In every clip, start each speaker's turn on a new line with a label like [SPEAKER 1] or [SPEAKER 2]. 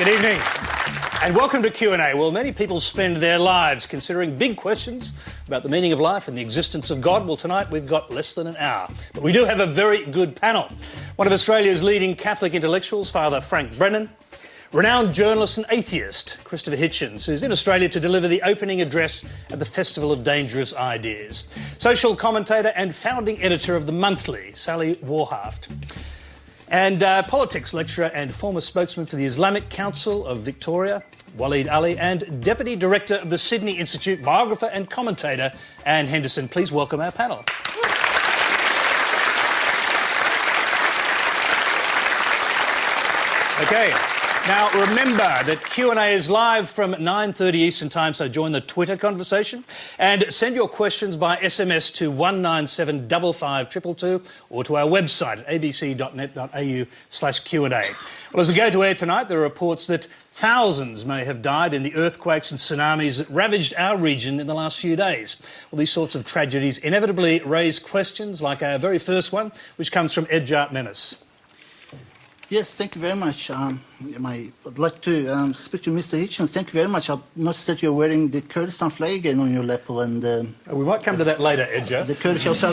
[SPEAKER 1] Good evening and welcome to Q&A. Well, many people spend their lives considering big questions about the meaning of life and the existence of God. Well, tonight we've got less than an hour, but we do have a very good panel. One of Australia's leading Catholic intellectuals, Father Frank Brennan, renowned journalist and atheist, Christopher Hitchens, who's in Australia to deliver the opening address at the Festival of Dangerous Ideas, social commentator and founding editor of The Monthly, Sally Warhaft, and politics lecturer and former spokesman for the Islamic Council of Victoria, Waleed Ali, and Deputy Director of the Sydney Institute, biographer and commentator, Anne Henderson. Please welcome our panel. Okay. Now, remember that Q&A is live from 9:30 Eastern Time, so join the Twitter conversation and send your questions by SMS to 197 552 or to our website at abc.net.au/Q&A. Well, as we go to air tonight, there are reports that thousands may have died in the earthquakes and tsunamis that ravaged our region in the last few days. Well, these sorts of tragedies inevitably raise questions like our very first one, which comes from Edjar Memis.
[SPEAKER 2] Yes, thank you very much. I'd like to speak to Mr. Hitchens. Thank you very much. I've noticed that you're wearing the Kurdistan flag again on your lapel. And
[SPEAKER 1] we might come to that later, Edjar.
[SPEAKER 2] The Kurdish, so I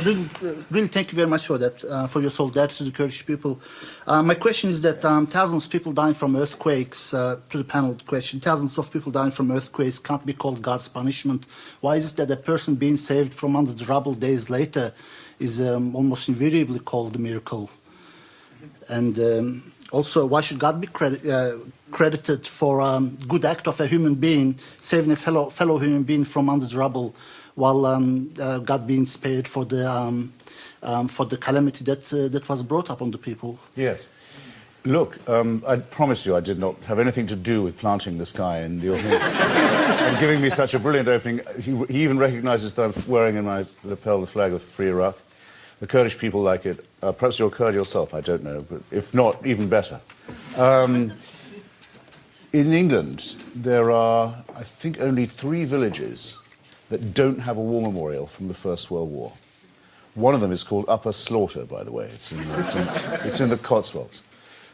[SPEAKER 2] really thank you very much for that, for your solidarity to the Kurdish people. My question is that thousands of people dying from earthquakes, to the panel question, thousands of people dying from earthquakes can't be called God's punishment. Why is it that a person being saved from under the rubble days later is almost invariably called a miracle? And also, why should God be credited for a good act of a human being, saving a fellow human being from under the rubble, while God being spared for the calamity that was brought upon the people?
[SPEAKER 3] Yes. Look, I promise you I did not have anything to do with planting this guy in the audience and giving me such a brilliant opening. He even recognises that I'm wearing in my lapel the flag of Free Iraq. The Kurdish people like it. Perhaps you're a Kurd yourself, I don't know, but if not, even better. In England, there are, I think, only 3 villages that don't have a war memorial from the First World War. One of them is called Upper Slaughter, by the way. It's in the Cotswolds.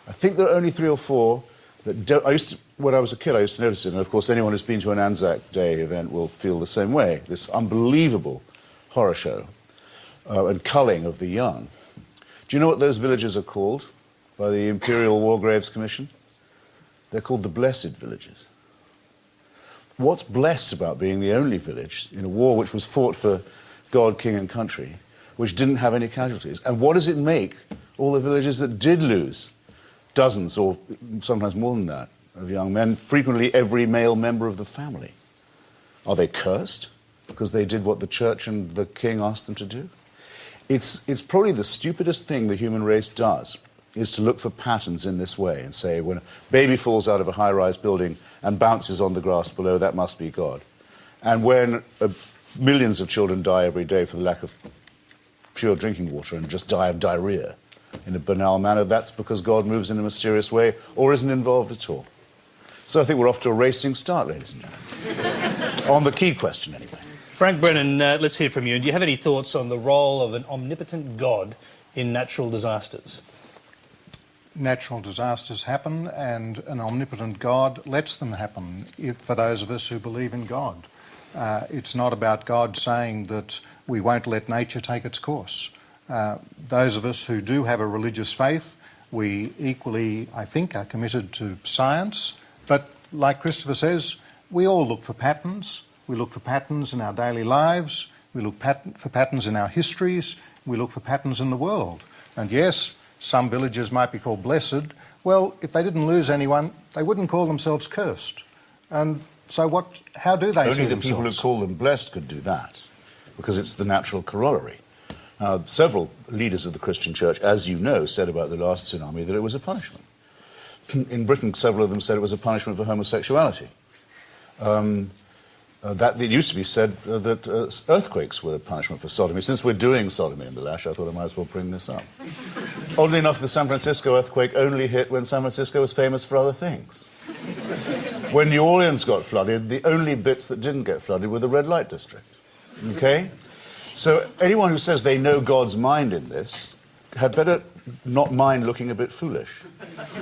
[SPEAKER 3] I think there are only 3 or 4 that don't. When I was a kid, I used to notice it, and of course anyone who's been to an Anzac Day event will feel the same way. This unbelievable horror show. And culling of the young. Do you know what those villages are called by the Imperial War Graves Commission? They're called the Blessed Villages. What's blessed about being the only village in a war which was fought for God, King and country, which didn't have any casualties? And what does it make all the villages that did lose dozens or sometimes more than that of young men, frequently every male member of the family? Are they cursed because they did what the church and the king asked them to do? It's probably the stupidest thing the human race does, is to look for patterns in this way and say, when a baby falls out of a high-rise building and bounces on the grass below, that must be God. And when millions of children die every day for the lack of pure drinking water and just die of diarrhea in a banal manner, that's because God moves in a mysterious way or isn't involved at all. So I think we're off to a racing start, ladies and gentlemen. On the key question, anyway.
[SPEAKER 1] Frank Brennan, let's hear from you. Do you have any thoughts on the role of an omnipotent God in natural disasters?
[SPEAKER 4] Natural disasters happen, and an omnipotent God lets them happen for those of us who believe in God. It's not about God saying that we won't let nature take its course. Those of us who do have a religious faith, we equally, I think, are committed to science. But like Christopher says, we all look for patterns. We look for patterns in our daily lives, we look for patterns in our histories, we look for patterns in the world. And yes, some villages might be called blessed. Well, if they didn't lose anyone, they wouldn't call themselves cursed. And so how do they see themselves?
[SPEAKER 3] Only the people who call them blessed could do that, because it's the natural corollary. Several leaders of the Christian church, as you know, said about the last tsunami that it was a punishment. In Britain, several of them said it was a punishment for homosexuality. It used to be said that earthquakes were a punishment for sodomy. Since we're doing sodomy in the Lash, I thought I might as well bring this up. Oddly enough, the San Francisco earthquake only hit when San Francisco was famous for other things. When New Orleans got flooded, the only bits that didn't get flooded were the red light district. Okay? So anyone who says they know God's mind in this had better not mind looking a bit foolish.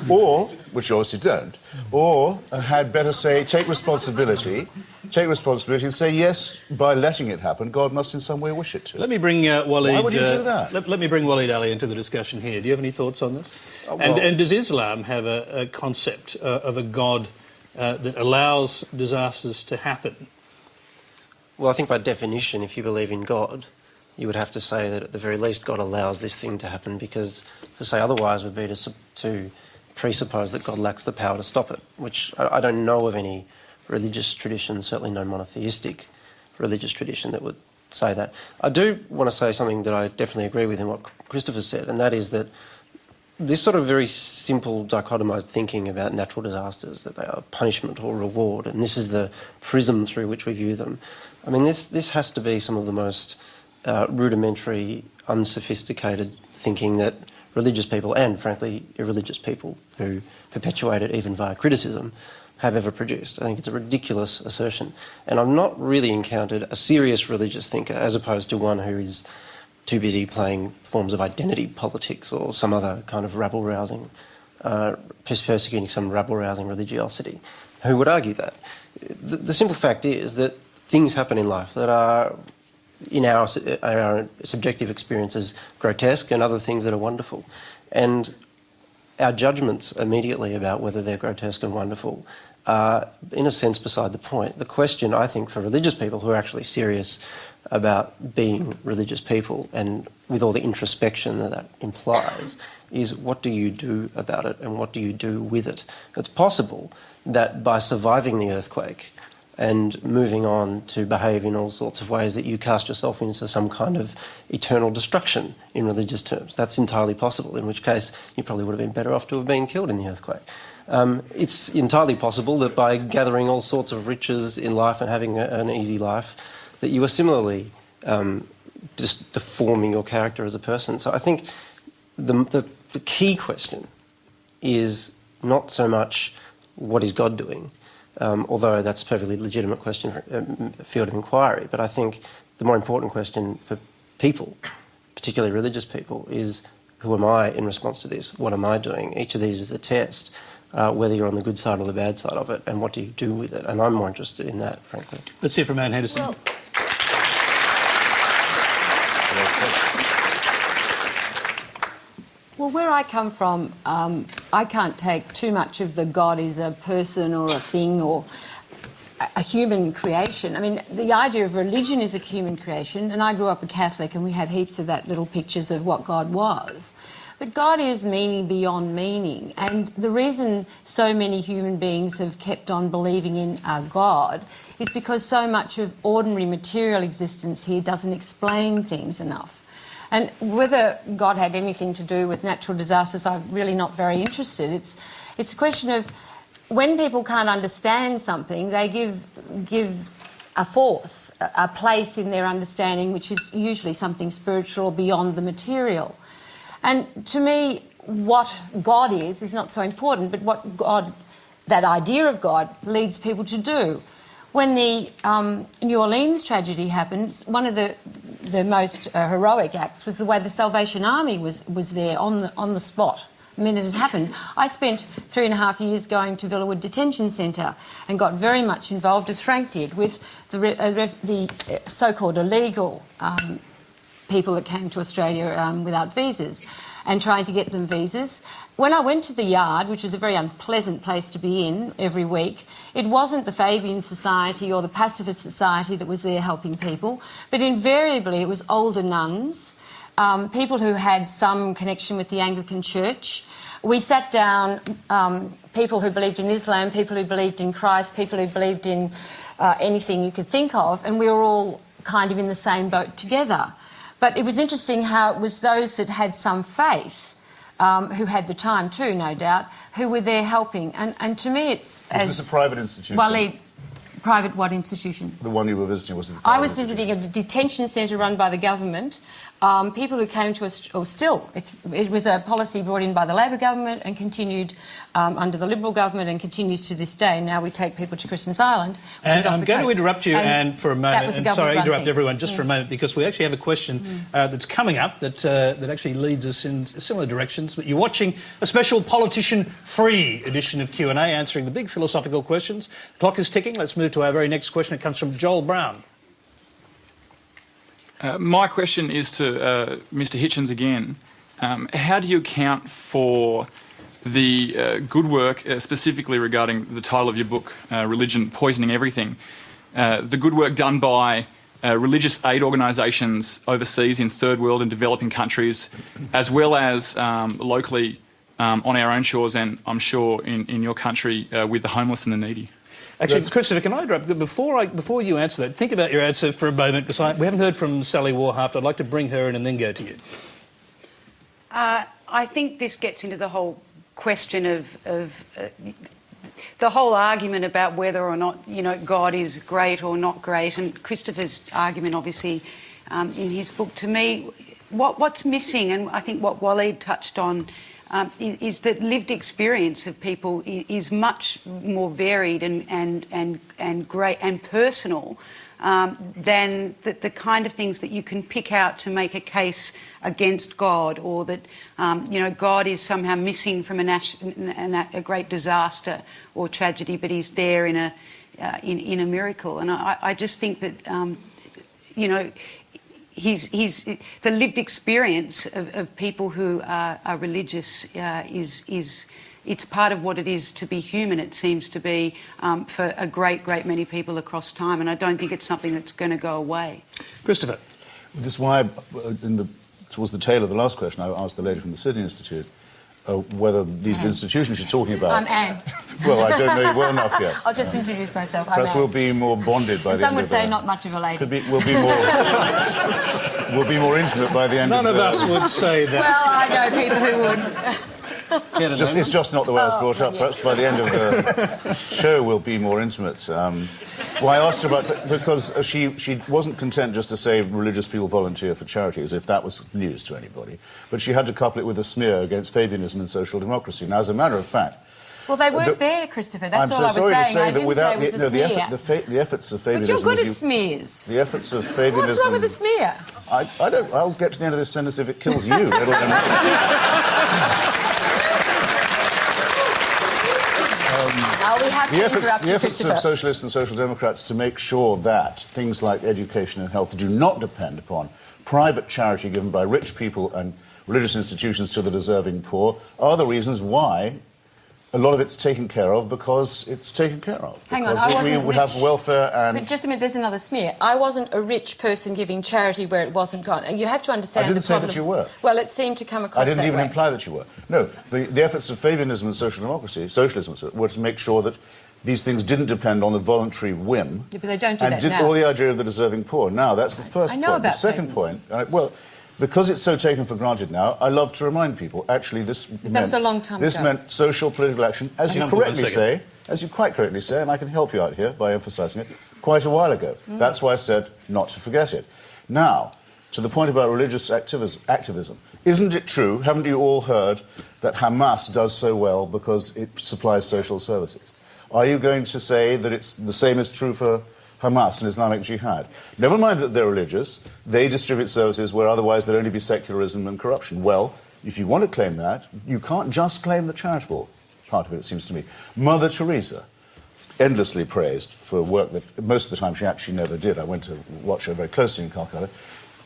[SPEAKER 3] Or, which you obviously don't, or had better say, take responsibility and say, yes, by letting it happen, God must in some way wish it to.
[SPEAKER 1] Let me bring Waleed...
[SPEAKER 3] Why would you do that?
[SPEAKER 1] Let me bring Waleed Ali into the discussion here. Do you have any thoughts on this? And does Islam have a concept of a God that allows disasters to happen?
[SPEAKER 5] Well, I think by definition, if you believe in God, you would have to say that at the very least God allows this thing to happen, because to say otherwise would be to presuppose that God lacks the power to stop it, which I don't know of any religious tradition, certainly no monotheistic religious tradition that would say that. I do want to say something that I definitely agree with in what Christopher said, and that is that this sort of very simple dichotomised thinking about natural disasters, that they are punishment or reward, and this is the prism through which we view them. I mean, this has to be some of the most rudimentary, unsophisticated thinking that religious people and, frankly, irreligious people who perpetuate it even via criticism have ever produced. I think it's a ridiculous assertion. And I've not really encountered a serious religious thinker as opposed to one who is too busy playing forms of identity politics or some other kind of rabble-rousing, persecuting some rabble-rousing religiosity, who would argue that. The simple fact is that things happen in life that are, in our subjective experiences, grotesque, and other things that are wonderful. And our judgments immediately about whether they're grotesque and wonderful are, in a sense, beside the point. The question, I think, for religious people who are actually serious about being religious people, and with all the introspection that implies, is what do you do about it and what do you do with it? It's possible that by surviving the earthquake and moving on to behave in all sorts of ways that you cast yourself into some kind of eternal destruction in religious terms. That's entirely possible, in which case you probably would have been better off to have been killed in the earthquake. It's entirely possible that by gathering all sorts of riches in life and having an easy life, that you are similarly just deforming your character as a person. So I think the key question is not so much what is God doing, although that's a perfectly legitimate question for a field of inquiry. But I think the more important question for people, particularly religious people, is who am I in response to this? What am I doing? Each of these is a test, whether you're on the good side or the bad side of it, and what do you do with it? And I'm more interested in that, frankly.
[SPEAKER 1] Let's hear from Anne Henderson.
[SPEAKER 6] Well, where I come from, I can't take too much of the God is a person or a thing or a human creation. I mean, the idea of religion is a human creation, and I grew up a Catholic and we had heaps of that, little pictures of what God was. But God is meaning beyond meaning, and the reason so many human beings have kept on believing in a God is because so much of ordinary material existence here doesn't explain things enough. And whether God had anything to do with natural disasters, I'm really not very interested. It's a question of when people can't understand something, they give a force, a place in their understanding, which is usually something spiritual beyond the material. And to me, what God is not so important, but what God, that idea of God, leads people to do. When the New Orleans tragedy happened, one of the most heroic acts was the way the Salvation Army was there on the spot the minute it happened. I spent 3.5 years going to Villawood Detention Centre and got very much involved, as Frank did, with the so-called illegal people that came to Australia without visas and trying to get them visas. When I went to the yard, which was a very unpleasant place to be in every week, it wasn't the Fabian Society or the Pacifist Society that was there helping people, but invariably it was older nuns, people who had some connection with the Anglican Church. We sat down, people who believed in Islam, people who believed in Christ, people who believed in anything you could think of, and we were all kind of in the same boat together. But it was interesting how it was those that had some faith, who had the time too, no doubt, who were there helping. And to me it's...
[SPEAKER 3] Was this a private institution?
[SPEAKER 6] Waleed, private what institution?
[SPEAKER 3] The one you were visiting, was it?
[SPEAKER 6] I was visiting a detention centre run by the government people who came to us, or still, it was a policy brought in by the Labor government and continued under the Liberal government and continues to this day. Now we take people to Christmas Island, which
[SPEAKER 1] And
[SPEAKER 6] is off
[SPEAKER 1] I'm
[SPEAKER 6] the
[SPEAKER 1] going to
[SPEAKER 6] coast.
[SPEAKER 1] interrupt you and for a
[SPEAKER 6] that
[SPEAKER 1] moment.
[SPEAKER 6] was a
[SPEAKER 1] And sorry,
[SPEAKER 6] government-run
[SPEAKER 1] interrupt
[SPEAKER 6] thing.
[SPEAKER 1] everyone just for a moment, because we actually have a question that's coming up that actually leads us in similar directions. But you're watching a special politician-free edition of Q&A, answering the big philosophical questions. The clock is ticking. Let's move to our very next question. It comes from Joel Brown.
[SPEAKER 7] My question is to Mr. Hitchens again. How do you account for the good work, specifically regarding the title of your book, Religion Poisoning Everything, the good work done by religious aid organisations overseas in third world and developing countries, as well as locally on our own shores and I'm sure in your country with the homeless and the needy?
[SPEAKER 1] Actually, Christopher, can I interrupt? Before you answer that, think about your answer for a moment, because we haven't heard from Sally Warhaft. I'd like to bring her in and then go to you.
[SPEAKER 8] I think this gets into the whole question of the whole argument about whether or not, you know, God is great or not great. And Christopher's argument, obviously, in his book, to me, what's missing, and I think what Waleed touched on, is that lived experience of people is much more varied and great and personal than the kind of things that you can pick out to make a case against God, or that you know, God is somehow missing from a great disaster or tragedy, but He's there in a miracle. And I just think that you know, he's the lived experience of people who are religious is it's part of what it is to be human, it seems to be, for a great many people across time, and I don't think it's something that's going to go away.
[SPEAKER 1] Christopher.
[SPEAKER 3] This is why, towards the tail of the last question, I asked the lady from the Sydney Institute whether these institutions you're talking about...
[SPEAKER 6] I'm Anne.
[SPEAKER 3] Well, I don't know you well enough yet.
[SPEAKER 6] I'll just introduce myself. I'm
[SPEAKER 3] Perhaps
[SPEAKER 6] Anne.
[SPEAKER 3] we'll be more bonded by the
[SPEAKER 6] Some
[SPEAKER 3] end
[SPEAKER 6] would
[SPEAKER 3] of
[SPEAKER 6] say not much of a lady.
[SPEAKER 3] We'll be more... we'll be more intimate by the end
[SPEAKER 1] None
[SPEAKER 3] of the...
[SPEAKER 1] of us would say that.
[SPEAKER 6] Well, I know people who would.
[SPEAKER 3] It's just not the way I was brought up. Perhaps by the end of the show we'll be more intimate. Well, I asked her about... Because she wasn't content just to say religious people volunteer for charity, as if that was news to anybody. But she had to couple it with a smear against Fabianism and social democracy. Now, as a matter of fact...
[SPEAKER 6] Well, they weren't there, Christopher. That's all I was saying.
[SPEAKER 3] I'm so sorry to say that without
[SPEAKER 6] the
[SPEAKER 3] efforts of Fabianism...
[SPEAKER 6] But you're good at smears.
[SPEAKER 3] The efforts of Fabianism...
[SPEAKER 6] What's wrong with the smear?
[SPEAKER 3] I don't... I'll get to the end of this sentence if it kills you. The efforts of socialists and social democrats to make sure that things like education and health do not depend upon private charity given by rich people and religious institutions to the deserving poor are the reasons why a lot of it's taken care of, because it's taken care of.
[SPEAKER 6] Hang on,
[SPEAKER 3] because
[SPEAKER 6] I wasn't
[SPEAKER 3] we would
[SPEAKER 6] rich.
[SPEAKER 3] have welfare and...
[SPEAKER 6] But just a minute, there's another smear. I wasn't a rich person giving charity where it wasn't gone. And you have to understand
[SPEAKER 3] I didn't
[SPEAKER 6] the
[SPEAKER 3] say
[SPEAKER 6] problem.
[SPEAKER 3] that you were.
[SPEAKER 6] Well, it seemed to come across
[SPEAKER 3] I didn't
[SPEAKER 6] that
[SPEAKER 3] even
[SPEAKER 6] way.
[SPEAKER 3] imply that you were. No, the efforts of Fabianism and social democracy, socialism, were to make sure that these things didn't depend on the voluntary whim.
[SPEAKER 6] Yeah, but they don't do
[SPEAKER 3] and
[SPEAKER 6] that
[SPEAKER 3] did
[SPEAKER 6] now.
[SPEAKER 3] all the idea of the deserving poor. Now, that's the first
[SPEAKER 6] I know
[SPEAKER 3] point.
[SPEAKER 6] about
[SPEAKER 3] The second
[SPEAKER 6] Fabianism.
[SPEAKER 3] point, well, because it's so taken for granted now, I love to remind people, actually, this
[SPEAKER 6] was a long time ago.
[SPEAKER 3] meant social political action, as
[SPEAKER 1] Hang
[SPEAKER 3] you
[SPEAKER 1] on for 1
[SPEAKER 3] correctly
[SPEAKER 1] second.
[SPEAKER 3] say, as you quite correctly say, and I can help you out here by emphasising it, quite a while ago. That's why I said not to forget it. Now, to the point about religious activism, isn't it true, haven't you all heard, that Hamas does so well because it supplies social services? Are you going to say that it's the same is true for Hamas and Islamic Jihad? Never mind that they're religious, they distribute services where otherwise there'd only be secularism and corruption. Well, if you want to claim that, you can't just claim the charitable part of it, it seems to me. Mother Teresa, endlessly praised for work that most of the time she actually never did. I went to watch her very closely in Calcutta.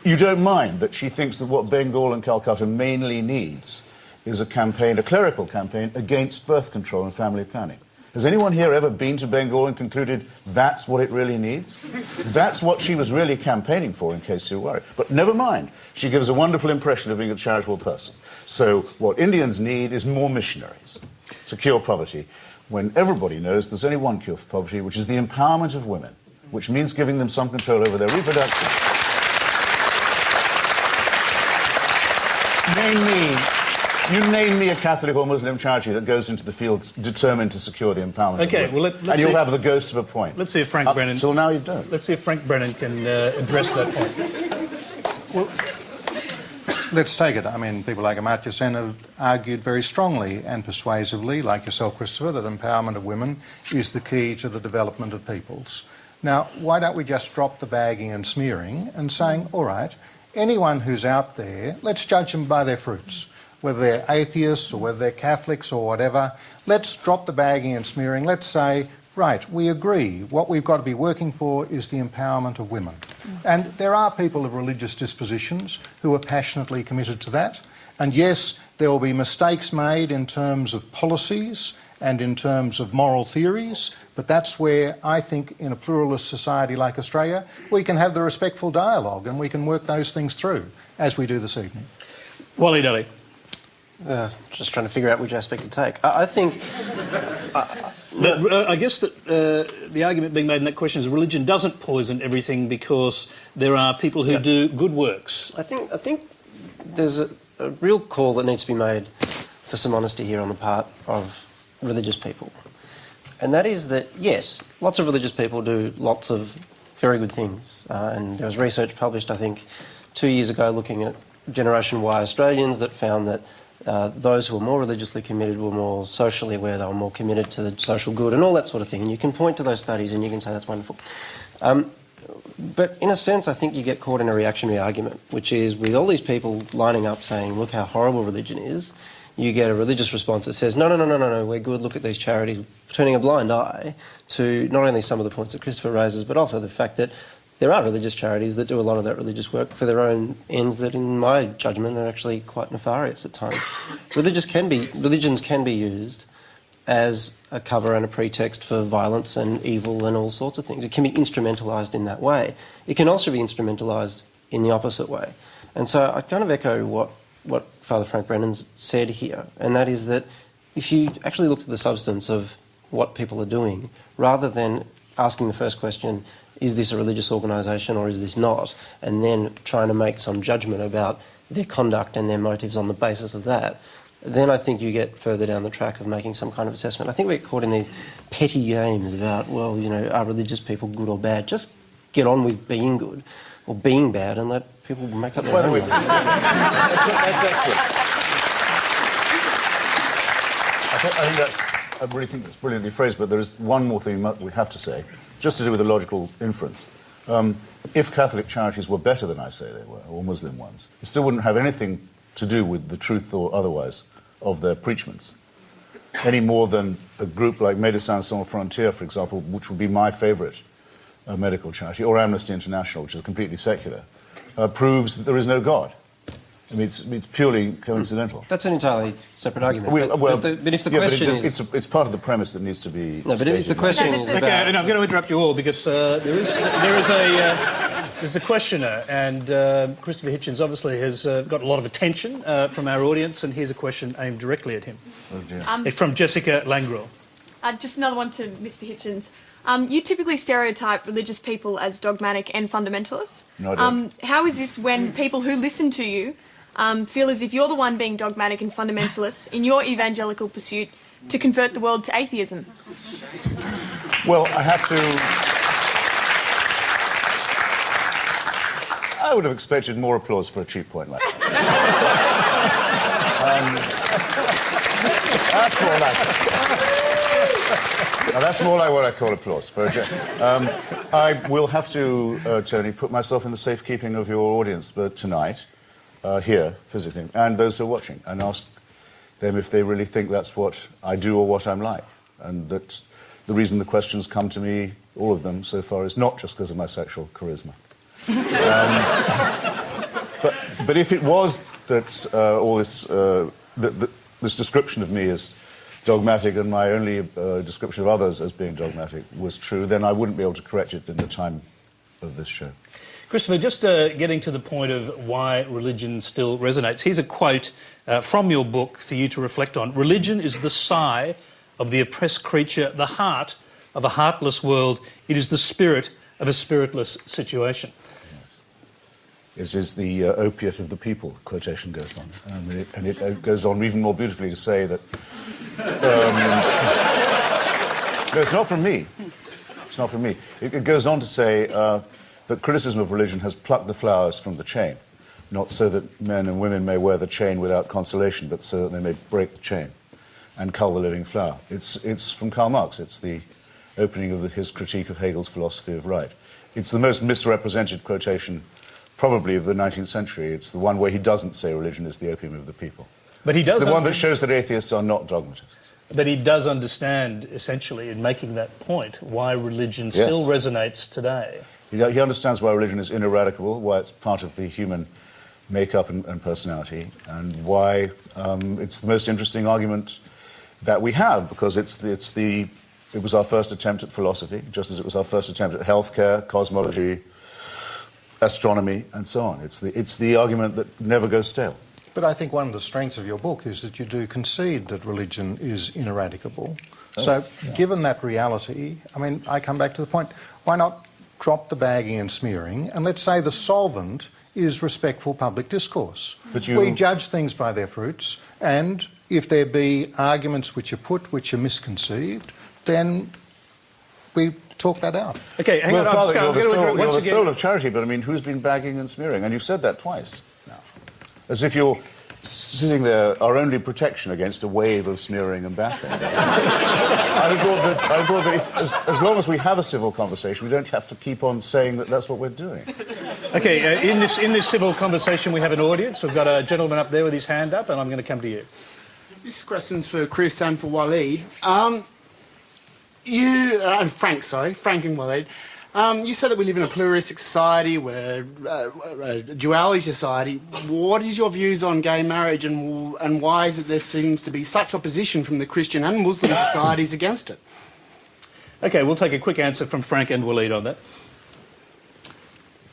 [SPEAKER 3] You don't mind that she thinks that what Bengal and Calcutta mainly needs is a campaign, a clerical campaign, against birth control and family planning. Has anyone here ever been to Bengal and concluded that's what it really needs? That's what she was really campaigning for, in case you're worried. But never mind. She gives a wonderful impression of being a charitable person. So what Indians need is more missionaries to cure poverty, when everybody knows there's only one cure for poverty, which is the empowerment of women, which means giving them some control over their reproduction. Name me a Catholic or Muslim charity that goes into the fields determined to secure the empowerment of women.
[SPEAKER 1] Well, let's
[SPEAKER 3] and you'll
[SPEAKER 1] see,
[SPEAKER 3] have the ghost of a point.
[SPEAKER 1] Let's see if Frank Brennan...
[SPEAKER 3] Until now you don't.
[SPEAKER 1] Let's see if Frank Brennan can address that point.
[SPEAKER 4] Well, let's take it. I mean, people like Amartya Sen have argued very strongly and persuasively, like yourself, Christopher, that empowerment of women is the key to the development of peoples. Now, why don't we just drop the bagging and smearing and saying, all right, anyone who's out there, let's judge them by their fruits, whether they're atheists or whether they're Catholics or whatever. Let's drop the bagging and smearing. Let's say, right, we agree. What we've got to be working for is the empowerment of women. And there are people of religious dispositions who are passionately committed to that. And yes, there will be mistakes made in terms of policies and in terms of moral theories, but that's where I think in a pluralist society like Australia, we can have the respectful dialogue and we can work those things through, as we do this evening.
[SPEAKER 1] Wally Daly.
[SPEAKER 5] Just trying to figure out which aspect to take. I think...
[SPEAKER 1] I guess that the argument being made in that question is religion doesn't poison everything because there are people who do good works.
[SPEAKER 5] I think there's a real call that needs to be made for some honesty here on the part of religious people. And that is that, yes, lots of religious people do lots of very good things. And there was research published, I think, 2 years ago looking at Generation Y Australians that found that those who were more religiously committed were more socially aware, they were more committed to the social good and all that sort of thing. And you can point to those studies and you can say that's wonderful. But in a sense, I think you get caught in a reactionary argument, which is with all these people lining up saying, look how horrible religion is, you get a religious response that says, no, we're good, look at these charities, turning a blind eye to not only some of the points that Christopher raises, but also the fact that there are religious charities that do a lot of that religious work for their own ends that, in my judgment, are actually quite nefarious at times. Religions can be used as a cover and a pretext for violence and evil and all sorts of things. It can be instrumentalised in that way. It can also be instrumentalised in the opposite way. And so I kind of echo what Father Frank Brennan's said here, and that is that if you actually look at the substance of what people are doing, rather than asking the first question, is this a religious organisation or is this not, and then trying to make some judgment about their conduct and their motives on the basis of that, then I think you get further down the track of making some kind of assessment. I think we get caught in these petty games about, well, you know, are religious people good or bad? Just get on with being good or being bad and let people make up their own.
[SPEAKER 3] That's excellent. I really think that's brilliantly phrased, but there is one more thing we have to say, just to do with the logical inference. If Catholic charities were better than I say they were, or Muslim ones, it still wouldn't have anything to do with the truth or otherwise of their preachments, any more than a group like Médecins Sans Frontières, for example, which would be my favourite medical charity, or Amnesty International, which is completely secular, proves that there is no God. I mean, it's purely coincidental.
[SPEAKER 5] That's an entirely separate argument. But if the
[SPEAKER 3] yeah,
[SPEAKER 5] question
[SPEAKER 3] but it's part of the premise that needs to be
[SPEAKER 5] No, but
[SPEAKER 3] stated.
[SPEAKER 5] if the question is about...
[SPEAKER 1] Okay, and I'm going to interrupt you all because there's a questioner, and Christopher Hitchens obviously has got a lot of attention from our audience, and here's a question aimed directly at him.
[SPEAKER 3] Oh, dear.
[SPEAKER 1] It's from Jessica Langrel.
[SPEAKER 9] Just another one to Mr. Hitchens. You typically stereotype religious people as dogmatic and fundamentalists.
[SPEAKER 3] No, I don't.
[SPEAKER 9] How is this when people who listen to you feel as if you're the one being dogmatic and fundamentalist in your evangelical pursuit to convert the world to atheism?
[SPEAKER 3] Well, I have to... I would have expected more applause for a cheap point like that. That's more like... Now, that's more like what I call applause. For I will have to, Tony, put myself in the safekeeping of your audience tonight, here, physically, and those who are watching, and ask them if they really think that's what I do or what I'm like. And that the reason the questions come to me, all of them so far, is not just because of my sexual charisma. But if it was that all this, this description of me as dogmatic and my only description of others as being dogmatic was true, then I wouldn't be able to correct it in the time of this show.
[SPEAKER 1] Christopher, just getting to the point of why religion still resonates, here's a quote from your book for you to reflect on. Religion is the sigh of the oppressed creature, the heart of a heartless world. It is the spirit of a spiritless situation.
[SPEAKER 3] This is the opiate of the people, the quotation goes on. And it goes on even more beautifully to say that... no, it's not from me. It's not from me. It goes on to say that criticism of religion has plucked the flowers from the chain. not so that men and women may wear the chain without consolation, but so that they may break the chain and cull the living flower. It's from Karl Marx. It's the opening of his critique of Hegel's philosophy of right. It's the most misrepresented quotation probably of the 19th century. It's the one where he doesn't say religion is the opium of the people.
[SPEAKER 1] But he does.
[SPEAKER 3] It's the one that shows that atheists are not dogmatists.
[SPEAKER 1] But he does understand, essentially, in making that point, why religion still resonates today.
[SPEAKER 3] He understands why religion is ineradicable, why it's part of the human makeup and personality, and why it's the most interesting argument that we have, because it was our first attempt at philosophy, just as it was our first attempt at healthcare, cosmology, astronomy, and so on. It's the argument that never goes stale.
[SPEAKER 4] But I think one of the strengths of your book is that you do concede that religion is ineradicable. Given that reality, I mean, I come back to the point, why not drop the bagging and smearing, and let's say the solvent is respectful public discourse. We judge things by their fruits, and if there be arguments which are put which are misconceived, then we talk that out.
[SPEAKER 1] Okay, hang on.
[SPEAKER 3] Father, you're the soul of charity, but I mean, who's been bagging and smearing? And you've said that twice now. As if you're sitting there, our only protection against a wave of smearing and bashing. I thought that if, as long as we have a civil conversation, we don't have to keep on saying that that's what we're doing.
[SPEAKER 1] Okay, in this civil conversation, we have an audience. We've got a gentleman up there with his hand up, and I'm going to come to you.
[SPEAKER 10] This question's for Chris and for Waleed. Frank and Waleed. You said that we live in a pluralistic society, where a duality society. What is your views on gay marriage, and why is it there seems to be such opposition from the Christian and Muslim societies against it?
[SPEAKER 1] Okay, we'll take a quick answer from Frank and Waleed on that.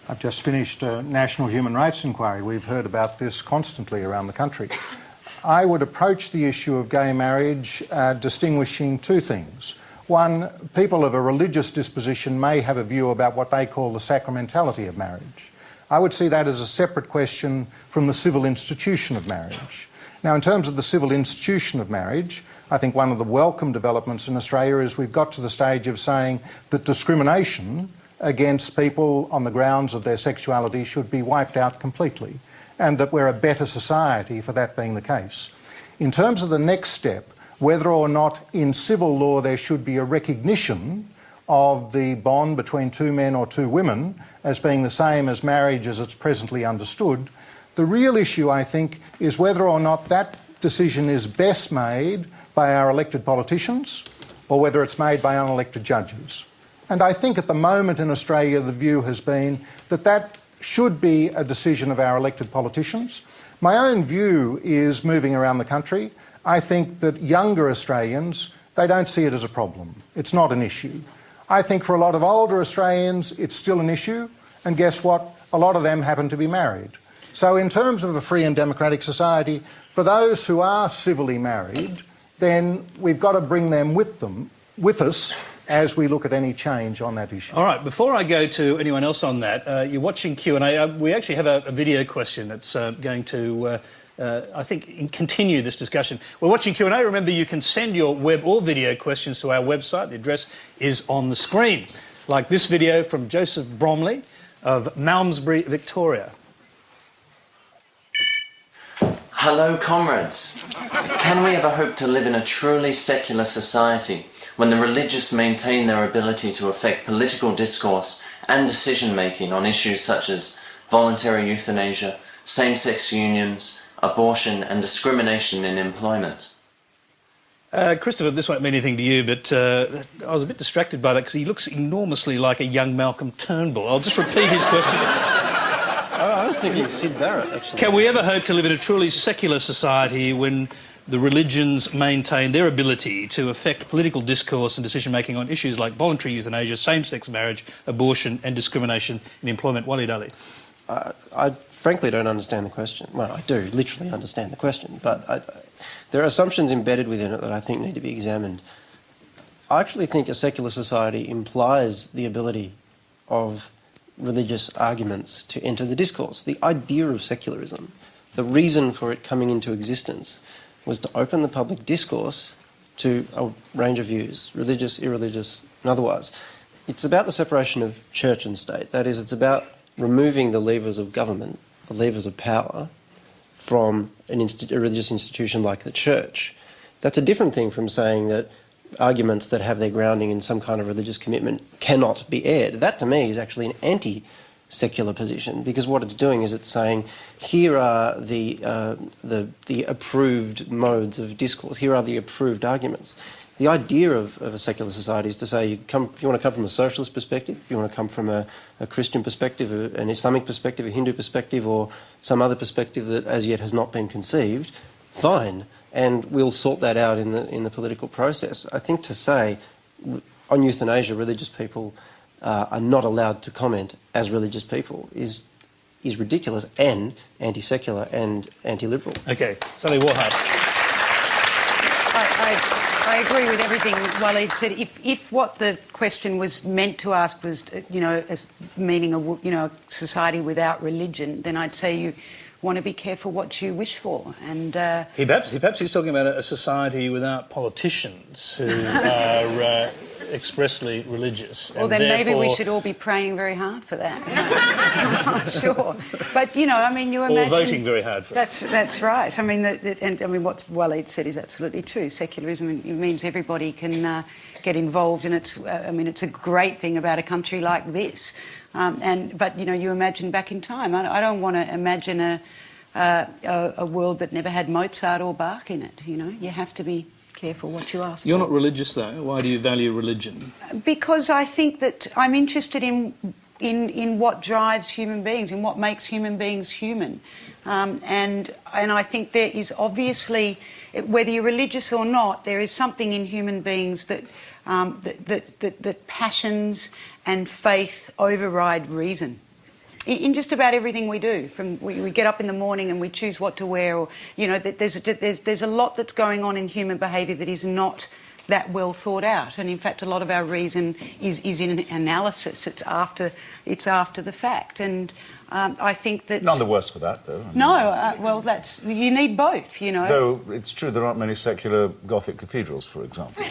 [SPEAKER 4] I've just finished a national human rights inquiry. We've heard about this constantly around the country. I would approach the issue of gay marriage distinguishing two things. One, people of a religious disposition may have a view about what they call the sacramentality of marriage. I would see that as a separate question from the civil institution of marriage. Now, in terms of the civil institution of marriage, I think one of the welcome developments in Australia is we've got to the stage of saying that discrimination against people on the grounds of their sexuality should be wiped out completely, and that we're a better society for that being the case. In terms of the next step, whether or not in civil law there should be a recognition of the bond between two men or two women as being the same as marriage as it's presently understood, the real issue, I think, is whether or not that decision is best made by our elected politicians or whether it's made by unelected judges. And I think at the moment in Australia the view has been that that should be a decision of our elected politicians. My own view is, moving around the country, I think that younger Australians, they don't see it as a problem. It's not an issue. I think for a lot of older Australians, it's still an issue, and guess what? A lot of them happen to be married. So in terms of a free and democratic society, for those who are civilly married, then we've got to bring them with us as we look at any change on that issue.
[SPEAKER 1] All right, before I go to anyone else on that, you're watching Q&A. We actually have a video question that's going to, I think, continue this discussion. We're watching Q&A. Remember, you can send your web or video questions to our website. The address is on the screen, like this video from Joseph Bromley of Malmesbury, Victoria.
[SPEAKER 11] Hello, comrades. Can we ever hope to live in a truly secular society when the religious maintain their ability to affect political discourse and decision-making on issues such as voluntary euthanasia, same-sex unions, abortion and discrimination in employment?
[SPEAKER 1] Christopher, this won't mean anything to you, but I was a bit distracted by that because he looks enormously like a young Malcolm Turnbull. I'll just repeat his question.
[SPEAKER 5] I was thinking Sid Barrett, actually.
[SPEAKER 1] Can we ever hope to live in a truly secular society when the religions maintain their ability to affect political discourse and decision-making on issues like voluntary euthanasia, same-sex marriage, abortion and discrimination in employment? Waleed Ali.
[SPEAKER 5] I frankly don't understand the question. Well, I do literally understand the question, but there are assumptions embedded within it that I think need to be examined. I actually think a secular society implies the ability of religious arguments to enter the discourse. The idea of secularism, the reason for it coming into existence, was to open the public discourse to a range of views, religious, irreligious, and otherwise. It's about the separation of church and state. That is, it's about removing the levers of government levers of power from a religious institution like the church. That's a different thing from saying that arguments that have their grounding in some kind of religious commitment cannot be aired. That, to me, is actually an anti-secular position, because what it's doing is it's saying, here are the approved modes of discourse, here are the approved arguments. The idea of a secular society is to say, if you want to come from a socialist perspective, if you want to come from a Christian perspective, an Islamic perspective, a Hindu perspective, or some other perspective that as yet has not been conceived, fine, and we'll sort that out in the political process. I think to say on euthanasia, religious people are not allowed to comment as religious people is ridiculous and anti-secular and anti-liberal.
[SPEAKER 1] Okay, Sally Warhart.
[SPEAKER 8] I agree with everything Waleed said. If what the question was meant to ask was, as meaning a society without religion, then I'd say you want to be careful what you wish for. And
[SPEAKER 1] Perhaps he's talking about a society without politicians who are expressly religious.
[SPEAKER 8] Well,
[SPEAKER 1] and
[SPEAKER 8] then maybe we
[SPEAKER 1] therefore-
[SPEAKER 8] should all be praying very hard for that. I'm not sure, but you imagine.
[SPEAKER 1] Or voting very hard for it.
[SPEAKER 8] That's right. I mean, what Waleed said is absolutely true. Secularism means everybody can get involved, and it's a great thing about a country like this. But you imagine back in time. I don't want to imagine a world that never had Mozart or Bach in it. You have to be careful what you ask.
[SPEAKER 1] You're not religious, though. Why do you value religion?
[SPEAKER 8] Because I think that I'm interested in what drives human beings, in what makes human beings human, and I think there is obviously, whether you're religious or not, there is something in human beings that passions and faith override reason. In just about everything we do, from we get up in the morning and we choose what to wear, or there's a lot that's going on in human behaviour that is not that well thought out, and in fact a lot of our reason is in analysis. It's after the fact, and I think that
[SPEAKER 3] None the worse for that, though.
[SPEAKER 8] well, you need both,
[SPEAKER 3] Though it's true there aren't many secular Gothic cathedrals, for example.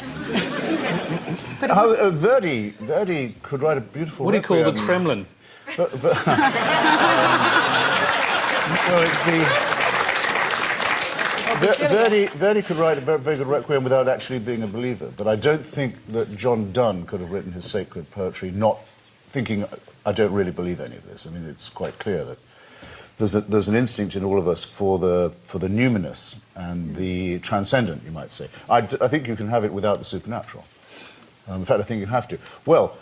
[SPEAKER 8] But
[SPEAKER 3] Verdi could write a beautiful.
[SPEAKER 1] What do you call the
[SPEAKER 3] requiem.
[SPEAKER 1] Kremlin?
[SPEAKER 3] Well, it's Verdi could write a very good requiem without actually being a believer, but I don't think that John Donne could have written his sacred poetry not thinking, I don't really believe any of this. I mean, it's quite clear that there's an instinct in all of us for the numinous and the transcendent, you might say. I think you can have it without the supernatural. In fact, I think you have to. Well,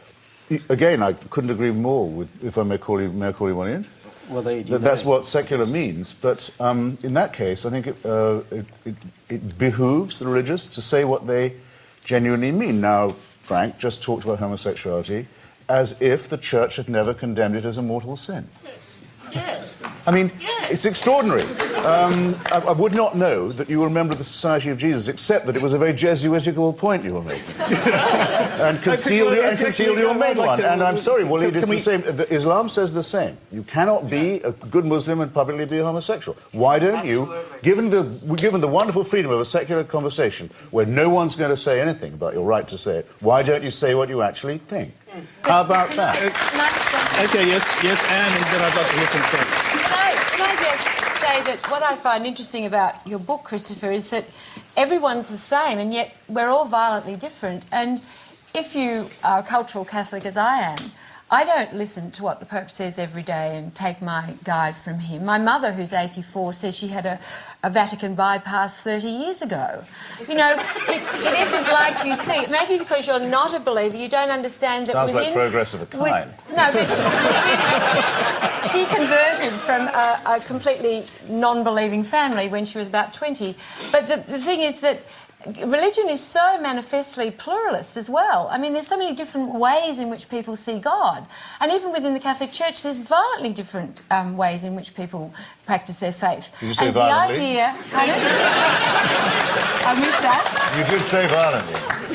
[SPEAKER 3] again, I couldn't agree more with, if I may call you one in.
[SPEAKER 5] Well,
[SPEAKER 3] That's what secular means. But in that case, I think it behooves the religious to say what they genuinely mean. Now, Frank just talked about homosexuality as if the church had never condemned it as a mortal sin.
[SPEAKER 10] Yes.
[SPEAKER 3] I mean, it's extraordinary. I would not know that you were a member of the Society of Jesus, except that it was a very Jesuitical point you were making. and concealed your main one. And I'm sorry, Waleed, it's the same. Islam says the same. You cannot be a good Muslim and publicly be a homosexual. Why don't you, given the wonderful freedom of a secular conversation, where no one's going to say anything about your right to say it, why don't you say what you actually think? How about that?
[SPEAKER 1] Okay, yes, Anne, and then I'd like to hear from Frank.
[SPEAKER 6] Can I just say that what I find interesting about your book, Christopher, is that everyone's the same and yet we're all violently different. And if you are a cultural Catholic, as I am, I don't listen to what the Pope says every day and take my guide from him. My mother, who's 84, says she had a Vatican bypass 30 years ago. It isn't like you see. Maybe because you're not a believer, you don't understand that
[SPEAKER 3] Sounds like progress of a kind.
[SPEAKER 6] No, but she converted from a completely non-believing family when she was about 20. But the thing is that religion is so manifestly pluralist as well. I mean, there's so many different ways in which people see God. And even within the Catholic Church, there's violently different ways in which people practice their faith.
[SPEAKER 3] Did you say
[SPEAKER 6] and
[SPEAKER 3] violently?
[SPEAKER 6] The idea... I missed that.
[SPEAKER 3] You did say violently.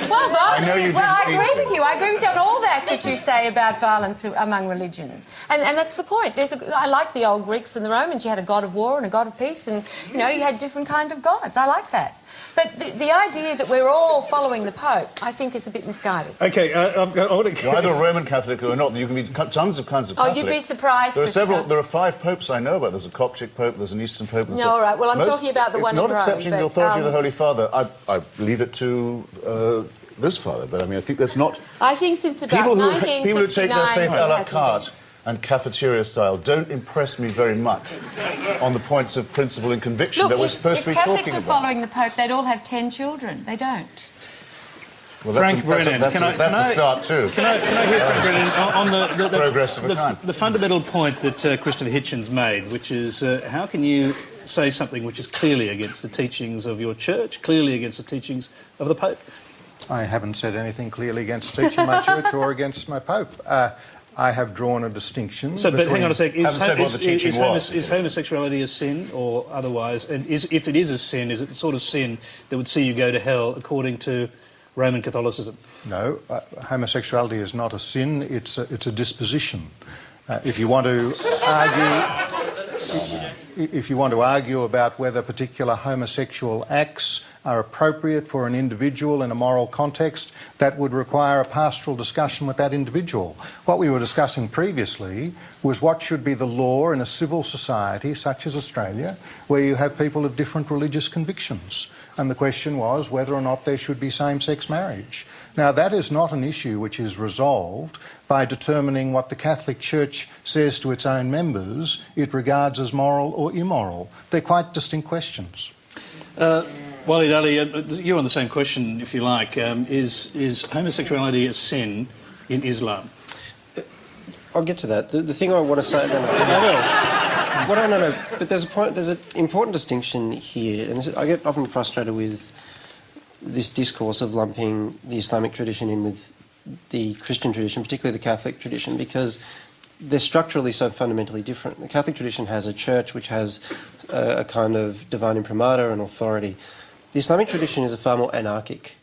[SPEAKER 6] Well, violence.
[SPEAKER 3] know you
[SPEAKER 6] Well, I
[SPEAKER 3] didn't
[SPEAKER 6] agree
[SPEAKER 3] mean
[SPEAKER 6] with
[SPEAKER 3] to.
[SPEAKER 6] you. I agree with you on all that you say about violence among religion, and that's the point. I like the old Greeks and the Romans. You had a god of war and a god of peace, and you had different kind of gods. I like that. But the idea that we're all following the Pope, I think, is a bit misguided.
[SPEAKER 1] Okay, I want to...
[SPEAKER 3] You're either a Roman Catholic or not. You can be tons of kinds of Catholic.
[SPEAKER 6] Oh, you'd be surprised.
[SPEAKER 3] There are several. There are 5 popes I know about. There's a Coptic pope. There's an Eastern pope.
[SPEAKER 6] No, all right. Well, I'm talking about the one in
[SPEAKER 3] Not
[SPEAKER 6] Rome.
[SPEAKER 3] accepting the
[SPEAKER 6] but,
[SPEAKER 3] authority of the Holy Father. I leave it to this father. But I mean, I think there's not.
[SPEAKER 6] I think since about
[SPEAKER 3] People who
[SPEAKER 6] 1969,
[SPEAKER 3] take their faith a la
[SPEAKER 6] it hasn't
[SPEAKER 3] carte and cafeteria style don't impress me very much on the points of principle and conviction
[SPEAKER 6] Look,
[SPEAKER 3] that we're supposed to be
[SPEAKER 6] Catholics
[SPEAKER 3] talking
[SPEAKER 6] were
[SPEAKER 3] about.
[SPEAKER 6] following the Pope, they'd all have 10 children. They don't.
[SPEAKER 3] Well,
[SPEAKER 1] Frank Brennan,
[SPEAKER 3] that's a start too.
[SPEAKER 1] Can I hear Frank Brennan on the
[SPEAKER 3] Progress of a kind.
[SPEAKER 1] the fundamental point that Christopher Hitchens made, which is how can you say something which is clearly against the teachings of your church, clearly against the teachings of the Pope?
[SPEAKER 4] I haven't said anything clearly against teaching my church or against my Pope. I have drawn a distinction.
[SPEAKER 1] So, but hang on a sec.
[SPEAKER 3] Haven't said what the teaching was.
[SPEAKER 1] Is homosexuality a sin or otherwise? And if it is a sin, is it the sort of sin that would see you go to hell according to Roman Catholicism?
[SPEAKER 4] No, homosexuality is not a sin. It's a disposition. If you want to argue about whether particular homosexual acts are appropriate for an individual in a moral context, that would require a pastoral discussion with that individual. What we were discussing previously was what should be the law in a civil society such as Australia, where you have people of different religious convictions. And the question was whether or not there should be same-sex marriage. Now, that is not an issue which is resolved by determining what the Catholic Church says to its own members it regards as moral or immoral. They're quite distinct questions.
[SPEAKER 1] Walid Ali, you're on the same question, if you like. Is homosexuality a sin in Islam?
[SPEAKER 5] I'll get to that. The thing I want to say... But there's an important distinction here, and I get often frustrated with this discourse of lumping the Islamic tradition in with the Christian tradition, particularly the Catholic tradition, because they're structurally so fundamentally different. The Catholic tradition has a church which has a kind of divine imprimatur and authority. The Islamic tradition is a far more anarchic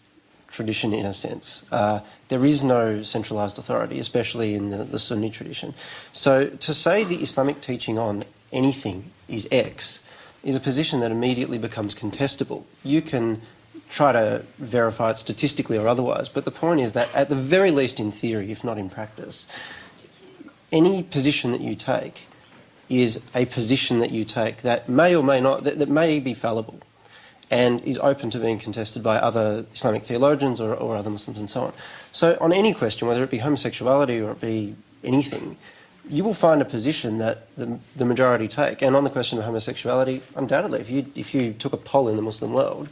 [SPEAKER 5] tradition in a sense. There is no centralised authority, especially in the Sunni tradition. So to say the Islamic teaching on anything is X is a position that immediately becomes contestable. You can try to verify it statistically or otherwise, but the point is that at the very least in theory, if not in practice, any position that you take is a position that you take that may or may not, that may be fallible and is open to being contested by other Islamic theologians or other Muslims and so on. So on any question, whether it be homosexuality or it be anything, you will find a position that the majority take. And on the question of homosexuality, undoubtedly, if you took a poll in the Muslim world,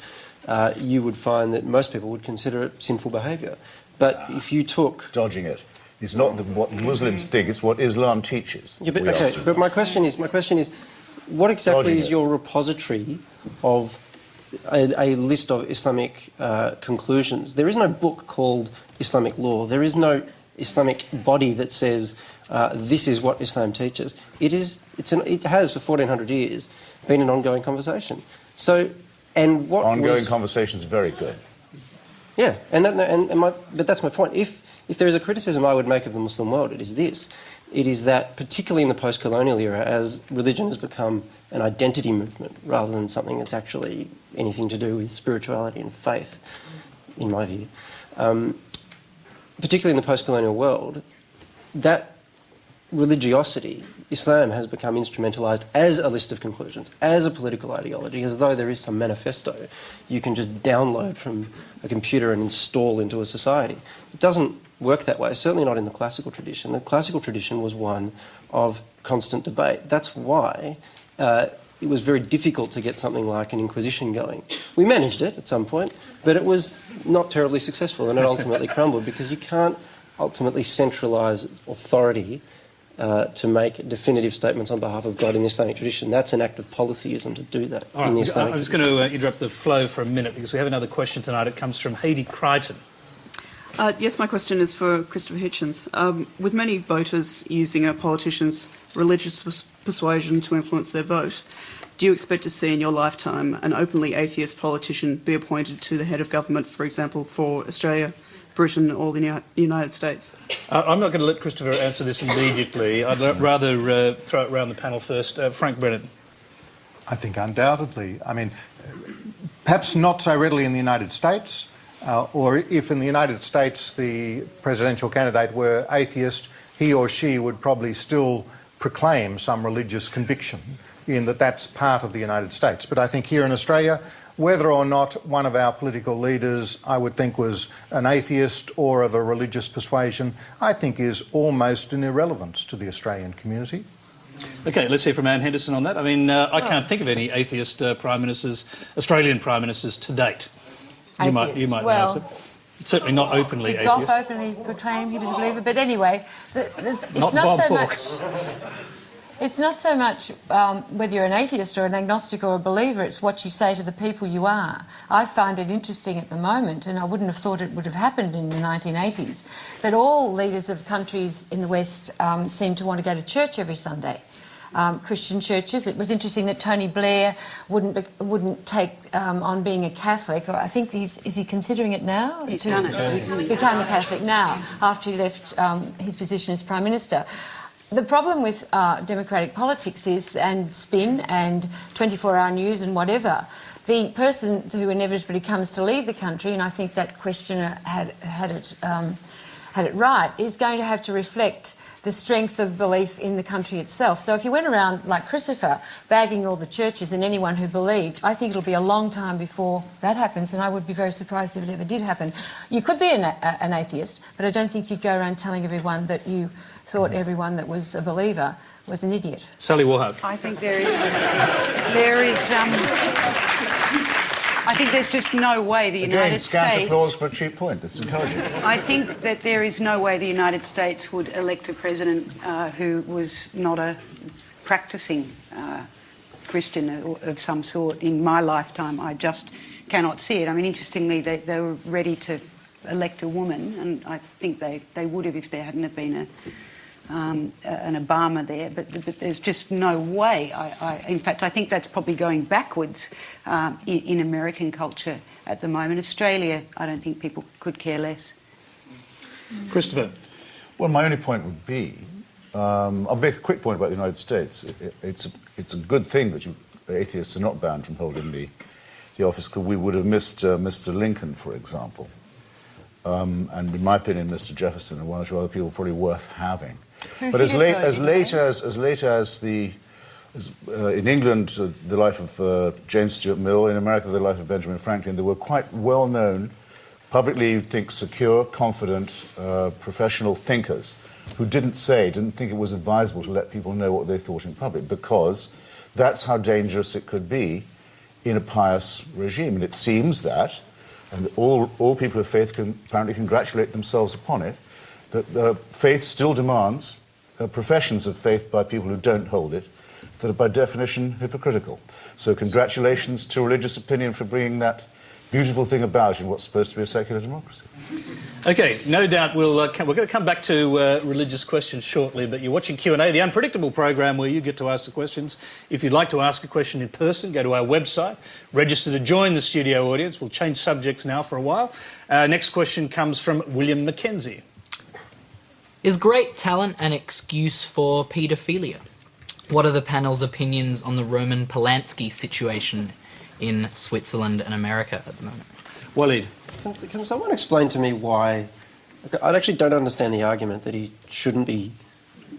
[SPEAKER 5] you would find that most people would consider it sinful behaviour. But if you took...
[SPEAKER 3] Dodging it. It's not what Muslims think, it's what Islam teaches.
[SPEAKER 5] Yeah, but my question is, what exactly is your repository of a list of Islamic conclusions? There is no book called Islamic law. There is no Islamic body that says this is what Islam teaches. It has for 1400 years been an ongoing conversation. So, and what
[SPEAKER 3] ongoing conversations are very good.
[SPEAKER 5] Yeah, but that's my point. If there is a criticism I would make of the Muslim world, it is this. It is that, particularly in the post-colonial era, as religion has become an identity movement rather than something that's actually anything to do with spirituality and faith, in my view, particularly in the post-colonial world, that religiosity, Islam has become instrumentalised as a list of conclusions, as a political ideology, as though there is some manifesto you can just download from a computer and install into a society. It doesn't work that way, certainly not in the classical tradition. The classical tradition was one of constant debate. That's why it was very difficult to get something like an Inquisition going. We managed it at some point, but it was not terribly successful, and it ultimately crumbled because you can't ultimately centralise authority to make definitive statements on behalf of God in the Islamic tradition. That's an act of polytheism to do that in the Islamic
[SPEAKER 1] I'm just going to interrupt the flow for a minute because we have another question tonight. It comes from Hayley Crichton.
[SPEAKER 12] Yes, my question is for Christopher Hitchens. With many voters using a politician's religious persuasion to influence their vote, do you expect to see in your lifetime an openly atheist politician be appointed to the head of government, for example, for Australia, Britain or the United States?
[SPEAKER 1] I'm not going to let Christopher answer this immediately. I'd rather throw it around the panel first. Frank Brennan.
[SPEAKER 4] I think undoubtedly. I mean, perhaps not so readily in the United States, or if in the United States the presidential candidate were atheist, he or she would probably still proclaim some religious conviction in that that's part of the United States. But I think here in Australia, whether or not one of our political leaders, I would think, was an atheist or of a religious persuasion, I think is almost an irrelevance to the Australian community.
[SPEAKER 1] Okay, let's hear from Anne Henderson on that. I mean, I can't think of any atheist prime ministers, Australian prime ministers to date. You might know. So. Certainly not openly
[SPEAKER 6] did
[SPEAKER 1] atheist.
[SPEAKER 6] Gough openly proclaim he was a believer? But anyway, it's
[SPEAKER 1] not
[SPEAKER 6] not
[SPEAKER 1] Bob
[SPEAKER 6] so
[SPEAKER 1] Hawke.
[SPEAKER 6] much. It's not so much whether you're an atheist or an agnostic or a believer, it's what you say to the people you are. I find it interesting at the moment, and I wouldn't have thought it would have happened in the 1980s, that all leaders of countries in the West seem to want to go to church every Sunday. Christian churches. It was interesting that Tony Blair wouldn't take on being a Catholic. Or I think is he considering it now?
[SPEAKER 8] He's done it.
[SPEAKER 6] Became a Catholic now after he left his position as Prime Minister. The problem with democratic politics is, and spin and 24-hour news and whatever, the person who inevitably comes to lead the country, and I think that questioner had it right, is going to have to reflect the strength of belief in the country itself. So if you went around, like Christopher, bagging all the churches and anyone who believed, I think it'll be a long time before that happens, and I would be very surprised if it ever did happen. You could be an atheist, but I don't think you'd go around telling everyone that you thought everyone that was a believer was an idiot.
[SPEAKER 1] Sally Warhope.
[SPEAKER 8] I think I think there's just no way the United
[SPEAKER 3] scant
[SPEAKER 8] States...
[SPEAKER 3] applause for a cheap point. It's encouraging.
[SPEAKER 8] I think that there is no way the United States would elect a president who was not a practising Christian of some sort in my lifetime. I just cannot see it. I mean, interestingly, they were ready to elect a woman, and I think they would have if there hadn't have been an Obama there, but there's just no way. In fact, I think that's probably going backwards in American culture at the moment. Australia, I don't think people could care less.
[SPEAKER 1] Christopher.
[SPEAKER 3] Well, my only point would be, I'll make a quick point about the United States. It's a good thing that atheists are not banned from holding the office, because we would have missed Mr. Lincoln, for example. And in my opinion, Mr. Jefferson and one or two other people probably worth having. But as late as in England, the life of James Stuart Mill, in America, the life of Benjamin Franklin, they were quite well-known, publicly, you'd think, secure, confident, professional thinkers who didn't think it was advisable to let people know what they thought in public, because that's how dangerous it could be in a pious regime. And it seems that, and all people of faith can apparently congratulate themselves upon it, that faith still demands professions of faith by people who don't hold it that are by definition hypocritical. So congratulations to religious opinion for bringing that beautiful thing about in what's supposed to be a secular democracy.
[SPEAKER 1] Okay, no doubt we're going to come back to religious questions shortly, but you're watching Q&A, the unpredictable program where you get to ask the questions. If you'd like to ask a question in person, go to our website, register to join the studio audience. We'll change subjects now for a while. Next question comes from William Mackenzie.
[SPEAKER 13] Is great talent an excuse for paedophilia? What are the panel's opinions on the Roman Polanski situation in Switzerland and America at the moment?
[SPEAKER 1] Waleed.
[SPEAKER 5] Can someone explain to me why... I actually don't understand the argument that he shouldn't be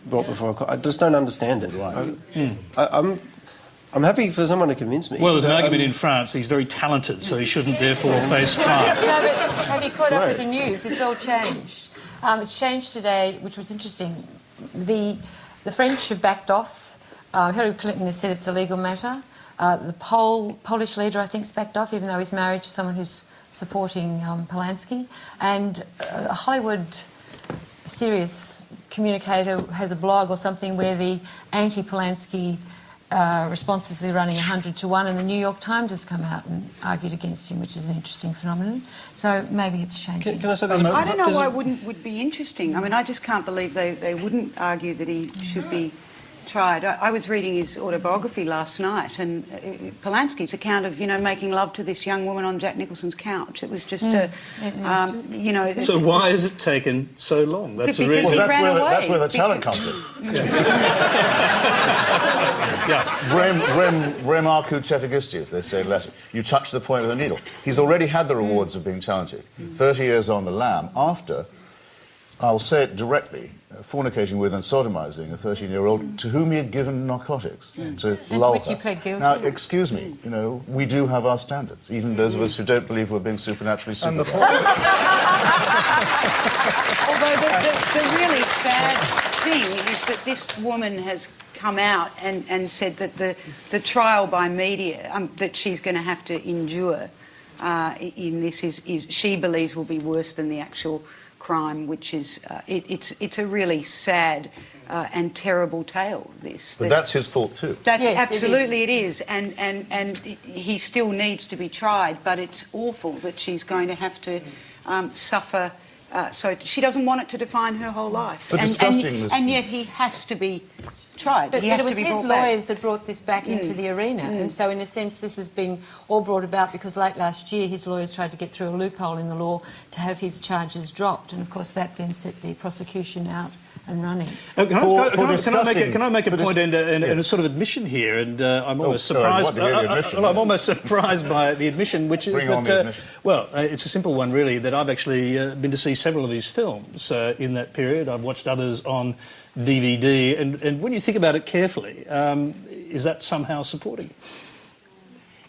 [SPEAKER 5] brought before a court. I just don't understand it. Right. I'm happy for someone to convince me.
[SPEAKER 1] Well, there's an argument in France. He's very talented, so he shouldn't therefore face trial.
[SPEAKER 6] No, but have you caught up with the news? It's all changed. It's changed today, which was interesting. The French have backed off. Hillary Clinton has said it's a legal matter. The Polish leader, I think, has backed off, even though he's married to someone who's supporting Polanski. And a Hollywood serious communicator has a blog or something where the anti-Polanski responses are running 100 to 1, and the New York Times has come out and argued against him, which is an interesting phenomenon. So maybe it's changing.
[SPEAKER 5] Can I say this?
[SPEAKER 8] I don't know why it would be interesting. I mean, I just can't believe they wouldn't argue that he should be tried. I was reading his autobiography last night, and Polanski's account of, making love to this young woman on Jack Nicholson's couch. It was just
[SPEAKER 1] So why has it taken so long? That's the
[SPEAKER 8] Because
[SPEAKER 1] reason.
[SPEAKER 8] he ran away.
[SPEAKER 3] That's where the talent comes in. Rem arcu cetagistes, they say in Latin. You touch the point of the needle. He's already had the rewards of being talented. 30 years on the lam after, I'll say it directly, fornicating with and sodomizing a 13-year-old to whom he had given narcotics to lull
[SPEAKER 6] which he
[SPEAKER 3] her.
[SPEAKER 6] pled guilty.
[SPEAKER 3] Now, excuse me, we do have our standards, even those of us who don't believe we're being supernaturally supervised.
[SPEAKER 8] Although the really sad thing is that this woman has come out and said that the trial by media that she's going to have to endure in this is she believes will be worse than the actual crime, which is it's a really sad and terrible tale.
[SPEAKER 3] But that's his fault too.
[SPEAKER 8] That's
[SPEAKER 6] Yes,
[SPEAKER 8] absolutely it is, and he still needs to be tried. But it's awful that she's going to have to suffer. So she doesn't want it to define her whole life.
[SPEAKER 3] For discussing this,
[SPEAKER 8] and yet he has to be tried.
[SPEAKER 6] But
[SPEAKER 8] He has
[SPEAKER 6] it was
[SPEAKER 8] to be
[SPEAKER 6] his
[SPEAKER 8] brought back.
[SPEAKER 6] lawyers that brought this back into the arena, and so in a sense this has been all brought about because late last year his lawyers tried to get through a loophole in the law to have his charges dropped, and of course that then set the prosecution out and running.
[SPEAKER 1] Can I make a point and a sort of admission here? And I'm almost surprised. I'm almost surprised by the admission, which is that it's a simple one, really. That I've actually been to see several of his films in that period. I've watched others on DVD, and when you think about it carefully, is that somehow supporting it?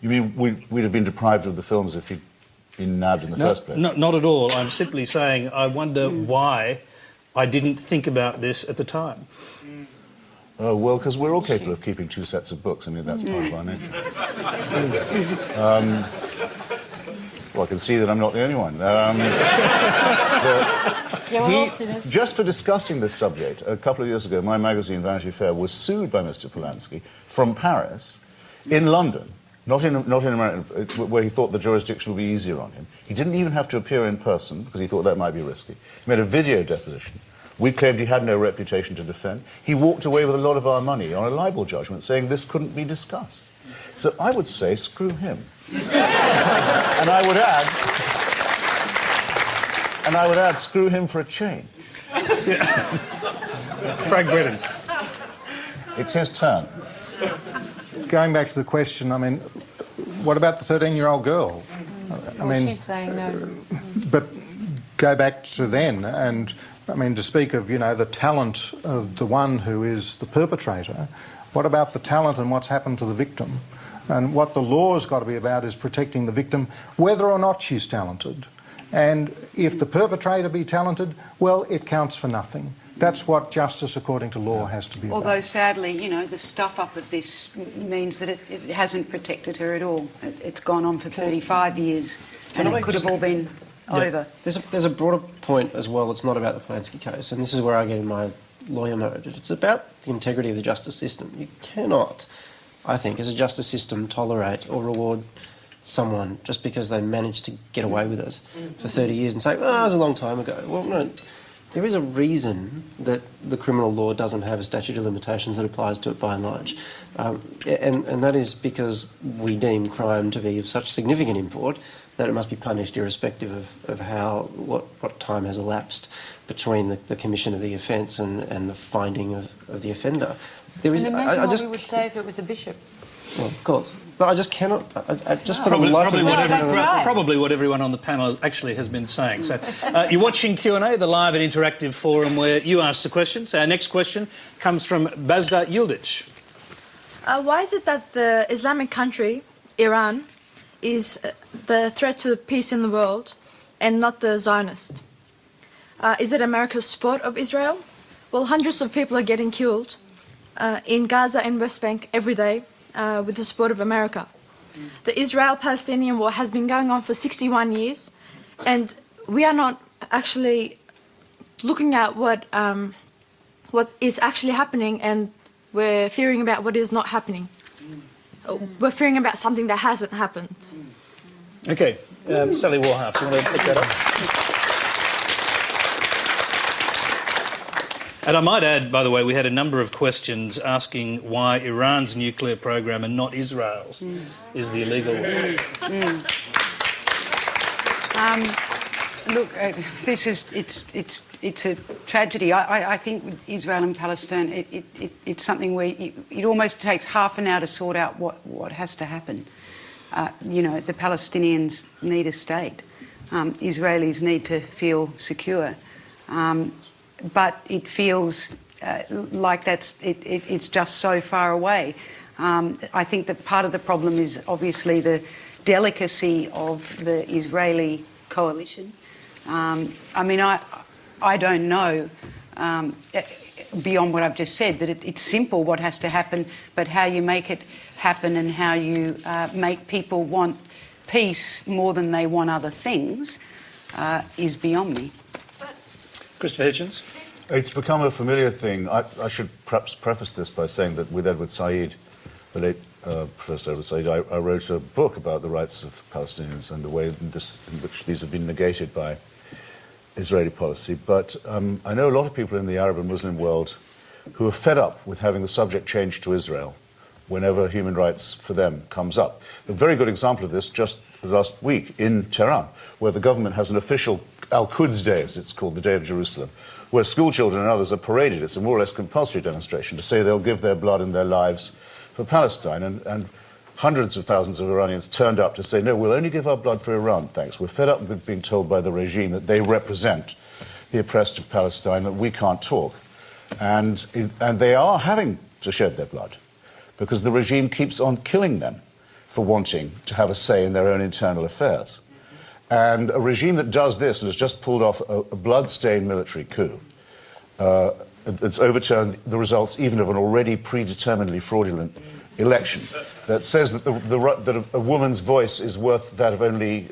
[SPEAKER 3] You mean we'd have been deprived of the films if he'd been nabbed in the first place?
[SPEAKER 1] Not at all. I'm simply saying I wonder why I didn't think about this at the time.
[SPEAKER 3] Oh, well, because we're all capable of keeping 2 sets of books. I mean, that's part of our nature. Well, I can see that I'm not the only one. Just for discussing this subject, a couple of years ago, my magazine, Vanity Fair, was sued by Mr. Polanski from Paris in London, not in America, where he thought the jurisdiction would be easier on him. He didn't even have to appear in person, because he thought that might be risky. He made a video deposition. We claimed he had no reputation to defend. He walked away with a lot of our money on a libel judgment, saying this couldn't be discussed. So I would say, screw him. And I would add, screw him for a chain.
[SPEAKER 1] Frank Brennan.
[SPEAKER 3] It's his turn.
[SPEAKER 4] Going back to the question, I mean, what about the 13-year-old girl?
[SPEAKER 6] She's saying no.
[SPEAKER 4] But go back to then, and I mean, to speak of, the talent of the one who is the perpetrator, what about the talent and what's happened to the victim? And what the law's got to be about is protecting the victim, whether or not she's talented. And if the perpetrator be talented, well, it counts for nothing. That's what justice, according to law, has to be about.
[SPEAKER 8] Although, sadly, the stuff-up of this means that it hasn't protected her at all. It's gone on for 35 years, and it could have all been over.
[SPEAKER 5] There's a broader point as well. It's not about the Polanski case, and this is where I get in my lawyer mode. It's about the integrity of the justice system. You cannot, I think, as a justice system, tolerate or reward someone just because they managed to get away with it for 30 years and say, oh, it was a long time ago. Well, no, there is a reason that the criminal law doesn't have a statute of limitations that applies to it by and large. And that is because we deem crime to be of such significant import that it must be punished irrespective of what time has elapsed between the commission of the offence and the finding of the offender.
[SPEAKER 6] There is, imagine what we would say if it was a bishop.
[SPEAKER 5] Well, of course. But I just cannot...
[SPEAKER 1] Probably what everyone on the panel actually has been saying. So you're watching Q&A, the live and interactive forum where you ask the questions. Our next question comes from Bazda Yildiz.
[SPEAKER 9] Why is it that the Islamic country, Iran, is the threat to peace in the world and not the Zionist? Is it America's support of Israel? Well, hundreds of people are getting killed in Gaza and West Bank every day with the support of America. The Israel-Palestinian war has been going on for 61 years, and we are not actually looking at what is actually happening, and we're fearing about what is not happening. We're fearing about something that hasn't happened.
[SPEAKER 1] OK. Sally Warhalf, you want to pick that up? And I might add, by the way, we had a number of questions asking why Iran's nuclear program and not Israel's is the illegal one.
[SPEAKER 8] Look, it's a tragedy. I think with Israel and Palestine, it's something where it almost takes half an hour to sort out what has to happen. The Palestinians need a state. Israelis need to feel secure. But it feels like it's just so far away. I think that part of the problem is obviously the delicacy of the Israeli coalition. I don't know, beyond what I've just said, that it's simple what has to happen, but how you make it happen and how you make people want peace more than they want other things is beyond me.
[SPEAKER 1] Christopher Hitchens?
[SPEAKER 3] It's become a familiar thing. I should perhaps preface this by saying that with Edward Said, the late Professor Edward Said, I wrote a book about the rights of Palestinians and the way in which these have been negated by Israeli policy. But I know a lot of people in the Arab and Muslim world who are fed up with having the subject changed to Israel whenever human rights for them comes up. A very good example of this just last week in Tehran, where the government has an official Al-Quds Day, as it's called, the Day of Jerusalem, where school children and others are paraded. It's a more or less compulsory demonstration to say they'll give their blood and their lives for Palestine. And hundreds of thousands of Iranians turned up to say, no, we'll only give our blood for Iran, thanks. We're fed up with being told by the regime that they represent the oppressed of Palestine, that we can't talk. And they are having to shed their blood because the regime keeps on killing them for wanting to have a say in their own internal affairs. And a regime that does this and has just pulled off a blood-stained military coup, it's overturned the results even of an already predeterminedly fraudulent election, that says that that a woman's voice is worth that of only...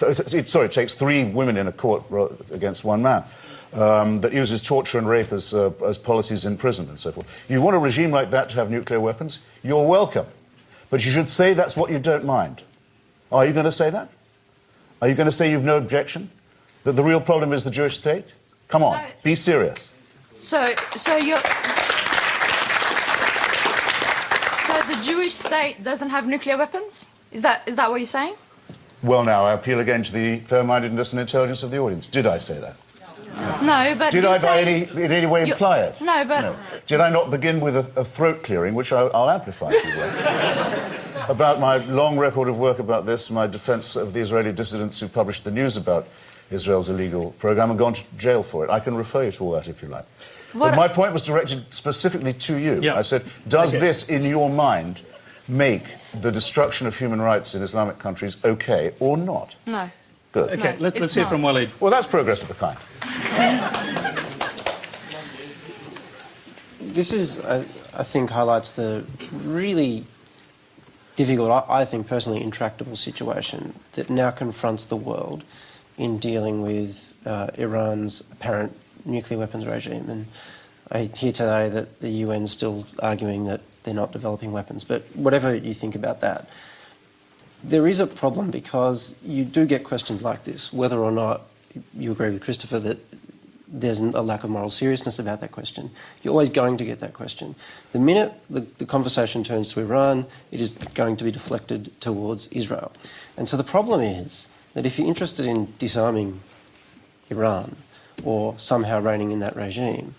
[SPEAKER 3] it takes 3 women in a court against 1 man, that uses torture and rape as policies in prison and so forth. You want a regime like that to have nuclear weapons? You're welcome. But you should say that's what you don't mind. Are you going to say that? Are you going to say you've no objection? That the real problem is the Jewish state? Come on, be serious.
[SPEAKER 9] So the Jewish state doesn't have nuclear weapons? Is that what you're saying?
[SPEAKER 3] Well, now, I appeal again to the fair-mindedness and intelligence of the audience. Did I say that?
[SPEAKER 9] No, but
[SPEAKER 3] did I in any way imply it?
[SPEAKER 9] No, but... No.
[SPEAKER 3] Did I not begin with a throat clearing, which I'll amplify if you will, about my long record of work about this, my defence of the Israeli dissidents who published the news about Israel's illegal programme and gone to jail for it. I can refer you to all that if you like. But my point was directed specifically to you.
[SPEAKER 1] Yeah.
[SPEAKER 3] I said, does this, in your mind, make the destruction of human rights in Islamic countries okay or not?
[SPEAKER 9] No.
[SPEAKER 3] Good.
[SPEAKER 1] Okay,
[SPEAKER 9] No,
[SPEAKER 1] let's hear from Walid.
[SPEAKER 3] Well, that's progress of a kind.
[SPEAKER 5] This is, I think, highlights the really difficult, I think personally intractable situation that now confronts the world in dealing with Iran's apparent nuclear weapons regime. And I hear today that the UN's still arguing that they're not developing weapons. But whatever you think about that, there is a problem because you do get questions like this, whether or not you agree with Christopher that there's a lack of moral seriousness about that question. You're always going to get that question. The minute the conversation turns to Iran, it is going to be deflected towards Israel. And so the problem is that if you're interested in disarming Iran or somehow reigning in that regime,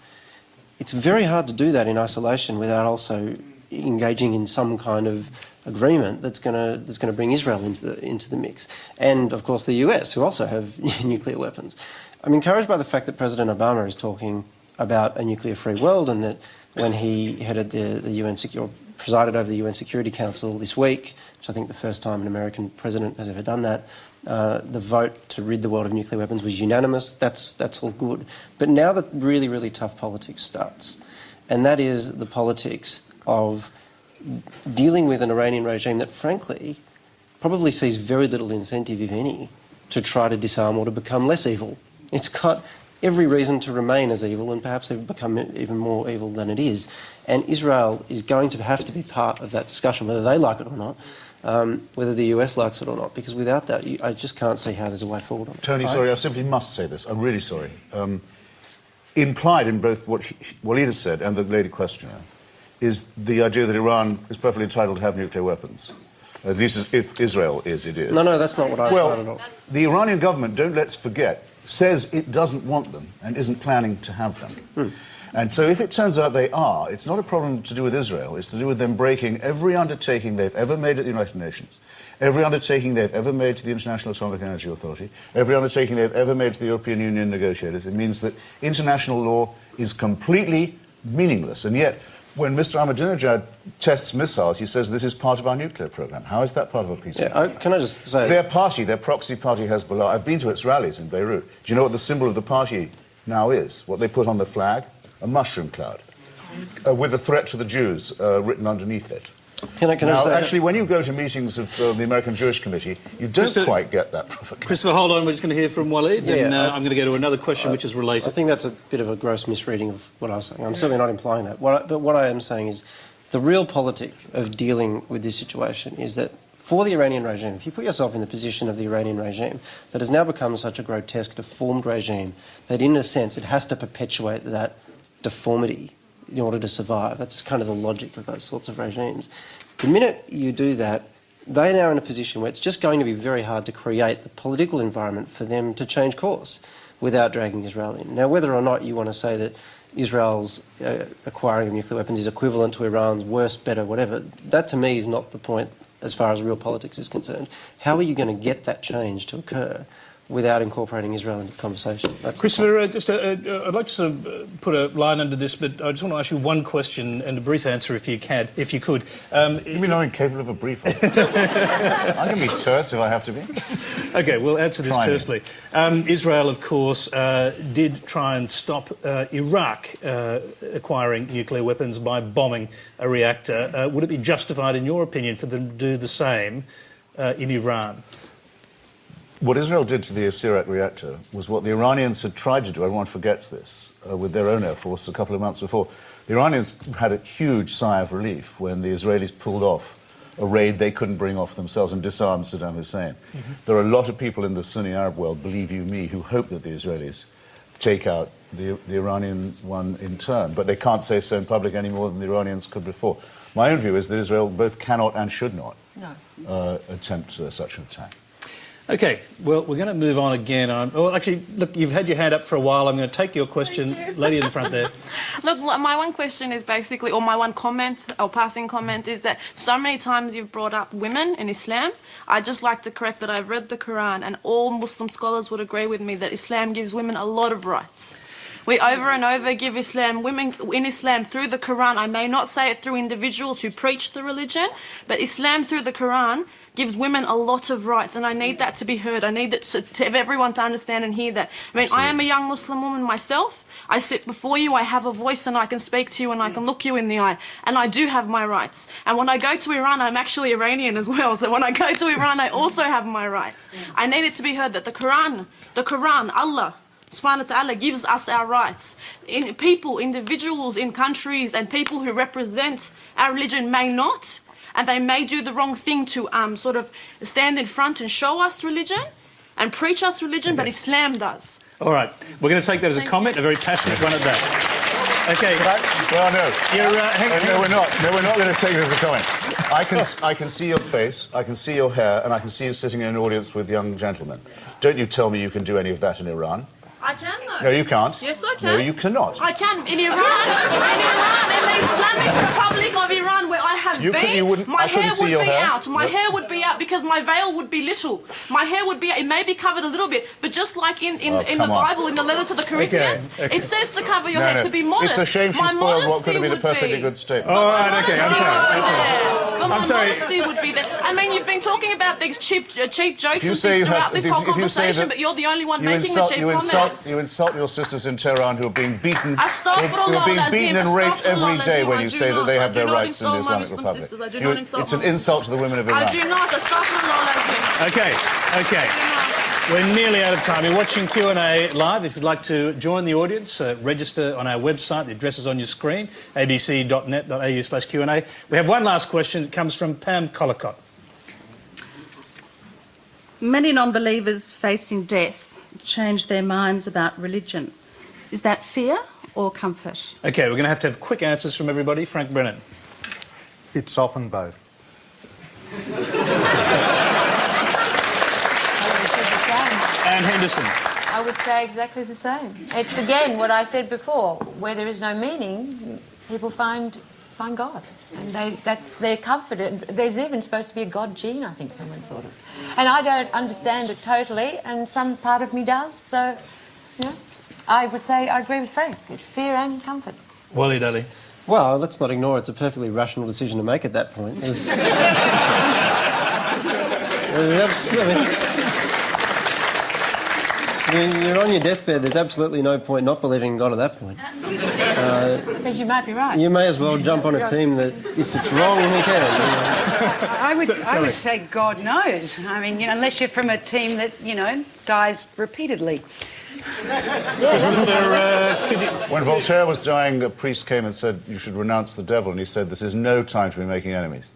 [SPEAKER 5] it's very hard to do that in isolation without also engaging in some kind of agreement that's going to bring Israel into the mix. And, of course, the US, who also have nuclear weapons. I'm encouraged by the fact that President Obama is talking about a nuclear-free world, and that when he headed the UN presided over the UN Security Council this week, which I think the first time an American president has ever done that, the vote to rid the world of nuclear weapons was unanimous. That's all good. But now the really, really tough politics starts, and that is the politics of dealing with an Iranian regime that, frankly, probably sees very little incentive, if any, to try to disarm or to become less evil. It's got every reason to remain as evil and perhaps become even more evil than it is. And Israel is going to have to be part of that discussion, whether they like it or not, whether the US likes it or not, because without that, I just can't see how there's a way forward on it.
[SPEAKER 3] Tony, sorry, I simply must say this. I'm really sorry. implied in both what Walid has said and the lady questioner is the idea that Iran is perfectly entitled to have nuclear weapons. At least if Israel is, it is.
[SPEAKER 5] No, that's not what I implied at all.
[SPEAKER 3] The Iranian government, let's forget, says it doesn't want them and isn't planning to have them. And so if it turns out they are, it's not a problem to do with Israel, it's to do with them breaking every undertaking they've ever made at the United Nations, every undertaking they've ever made to the International Atomic Energy Authority, every undertaking they've ever made to the European Union negotiators. It means that international law is completely meaningless. And yet, when Mr. Ahmadinejad tests missiles, he says this is part of our nuclear program. How is that part of a peace?
[SPEAKER 5] Can I just say...
[SPEAKER 3] Their party, their proxy party, Hezbollah, I've been to its rallies in Beirut. Do you know what the symbol of the party now is? What they put on the flag? A mushroom cloud, with a threat to the Jews written underneath it. Actually, when you go to meetings of the American Jewish Committee, you don't quite get that provocation.
[SPEAKER 1] Christopher, hold on. We're just going to hear from Walid, and I'm going to go to another question which is related.
[SPEAKER 5] I think that's a bit of a gross misreading of what I was saying. I'm certainly not implying that. But what I am saying is the real politic of dealing with this situation is that for the Iranian regime, if you put yourself in the position of the Iranian regime, that has now become such a grotesque, deformed regime, that in a sense it has to perpetuate that deformity in order to survive. That's kind of the logic of those sorts of regimes. The minute you do that, they're now in a position where it's just going to be very hard to create the political environment for them to change course without dragging Israel in. Now, whether or not you want to say that Israel's acquiring of nuclear weapons is equivalent to Iran's, worse, better, whatever, that to me is not the point as far as real politics is concerned. How are you going to get that change to occur without incorporating Israel into the conversation? That's
[SPEAKER 1] Christopher, I'd like to sort of put a line under this, but I just want to ask you one question and a brief answer if you could.
[SPEAKER 3] You mean I'm incapable of a brief answer? I can be terse if I have to be.
[SPEAKER 1] OK, we'll answer this tersely. Israel, of course, did try and stop Iraq acquiring nuclear weapons by bombing a reactor. Would it be justified, in your opinion, for them to do the same in Iran?
[SPEAKER 3] What Israel did to the Iraq reactor was what the Iranians had tried to do, everyone forgets this, with their own Air Force a couple of months before. The Iranians had a huge sigh of relief when the Israelis pulled off a raid they couldn't bring off themselves and disarmed Saddam Hussein. There are a lot of people in the Sunni Arab world, believe you me, who hope that the Israelis take out the Iranian one in turn, but they can't say so in public any more than the Iranians could before. My own view is that Israel both cannot and should not attempt such an attack.
[SPEAKER 1] OK, well, we're going to move on again. Well, actually, look, you've had your hand up for a while. I'm going to take your question. Lady in the front there.
[SPEAKER 14] Look, my one question is basically, or my one comment, or passing comment, is that so many times you've brought up women in Islam. I'd just like to correct that I've read the Quran, and all Muslim scholars would agree with me that Islam gives women a lot of rights. We over and over give women in Islam through the Quran. I may not say it through individuals who preach the religion, but Islam through the Quran gives women a lot of rights, and I need that to be heard. I need that to everyone to understand and hear that. I mean, I am a young Muslim woman myself. I sit before you, I have a voice, and I can speak to you, and I can look you in the eye, and I do have my rights. And when I go to Iran, I'm actually Iranian as well, so when I go to Iran, I also have my rights. I need it to be heard that the Quran, Allah Subhanahu wa ta'ala gives us our rights. People, individuals in countries and people who represent our religion may not, and they may do the wrong thing to sort of stand in front and show us religion and preach us religion, but Islam does.
[SPEAKER 1] All right, we're going to take that as a comment, a very passionate one at that. OK.
[SPEAKER 3] Well, no. No, we're not. No, we're not going to take it as a comment. I can see your face, I can see your hair, and I can see you sitting in an audience with young gentlemen. Don't you tell me you can do any of that in Iran.
[SPEAKER 14] I can, though.
[SPEAKER 3] No, you can't.
[SPEAKER 14] Yes, I can.
[SPEAKER 3] No, you cannot.
[SPEAKER 14] I can. In Iran, in the Islamic Republic of Iran, where I have been, my hair would be out. My hair would be out because my veil would be little. My hair would be, it may be covered a little bit, but just like in the Bible, in the letter to the Corinthians, it says to cover your head, to be modest.
[SPEAKER 3] It's a shame she spoiled what could have been a perfectly good statement.
[SPEAKER 1] All right, OK, I'm sorry.
[SPEAKER 14] Modesty would be there. I mean, you've been talking about these cheap jokes and things throughout this whole conversation, but you're the only one making the cheap comments.
[SPEAKER 3] You insult your sisters in Tehran who are being beaten,
[SPEAKER 14] and
[SPEAKER 3] raped every day when you say that they have their rights in the Islamic Republic. It's an insult to the women of Iran.
[SPEAKER 14] I do not.
[SPEAKER 1] OK. We're nearly out of time. You're watching Q&A live. If you'd like to join the audience, register on our website. The address is on your screen, abc.net.au/Q&A. We have one last question. It comes from Pam Collicott.
[SPEAKER 15] Many non-believers facing death change their minds about religion. Is that fear or comfort?
[SPEAKER 1] Okay, we're going to have quick answers from everybody. Frank Brennan.
[SPEAKER 4] It's often both.
[SPEAKER 1] Anne Henderson.
[SPEAKER 6] I would say exactly the same. It's again what I said before. Where there is no meaning, people find God, and that's their comfort. There's even supposed to be a God gene, I think someone thought of. And I don't understand it totally, and some part of me does. So, I would say I agree with Frank. It's fear and comfort.
[SPEAKER 1] Wally Daly.
[SPEAKER 5] Well, let's not ignore it's a perfectly rational decision to make at that point. You're on your deathbed, there's absolutely no point not believing in God at that point.
[SPEAKER 6] Because you might be right.
[SPEAKER 5] You may as well jump on a team that, if it's wrong, who cares?
[SPEAKER 8] I would say God knows. I mean, unless you're from a team that, dies repeatedly.
[SPEAKER 3] When Voltaire was dying, a priest came and said, "You should renounce the devil," and he said, "This is no time to be making enemies."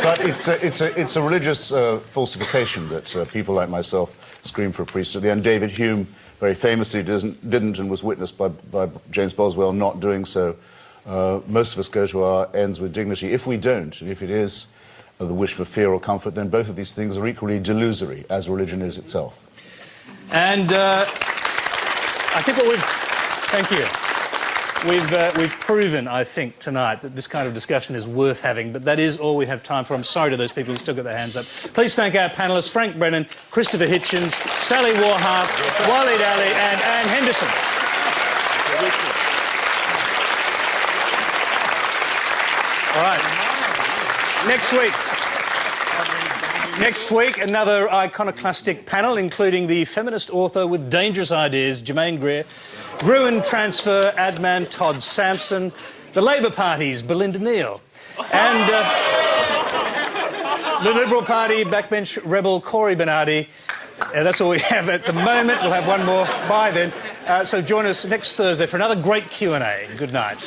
[SPEAKER 3] But it's a religious falsification that people like myself scream for a priest at the end. David Hume very famously didn't and was witnessed by James Boswell not doing so. Most of us go to our ends with dignity. If we don't, and if it is the wish for fear or comfort, then both of these things are equally delusory, as religion is itself.
[SPEAKER 1] And I think what thank you. We've proven, I think, tonight that this kind of discussion is worth having, but that is all we have time for. I'm sorry to those people who still got their hands up. Please thank our panellists, Frank Brennan, Christopher Hitchens, Sally Warhart, Wally Daly and Anne Henderson. All right. Next week, another iconoclastic panel, including the feminist author with dangerous ideas, Germaine Greer, Gruen transfer Adnan Todd Sampson, the Labor Party's Belinda Neal, and the Liberal Party backbench rebel Corey Bernardi. That's all we have at the moment. We'll have one more by then. So join us next Thursday for another great Q&A. Good night.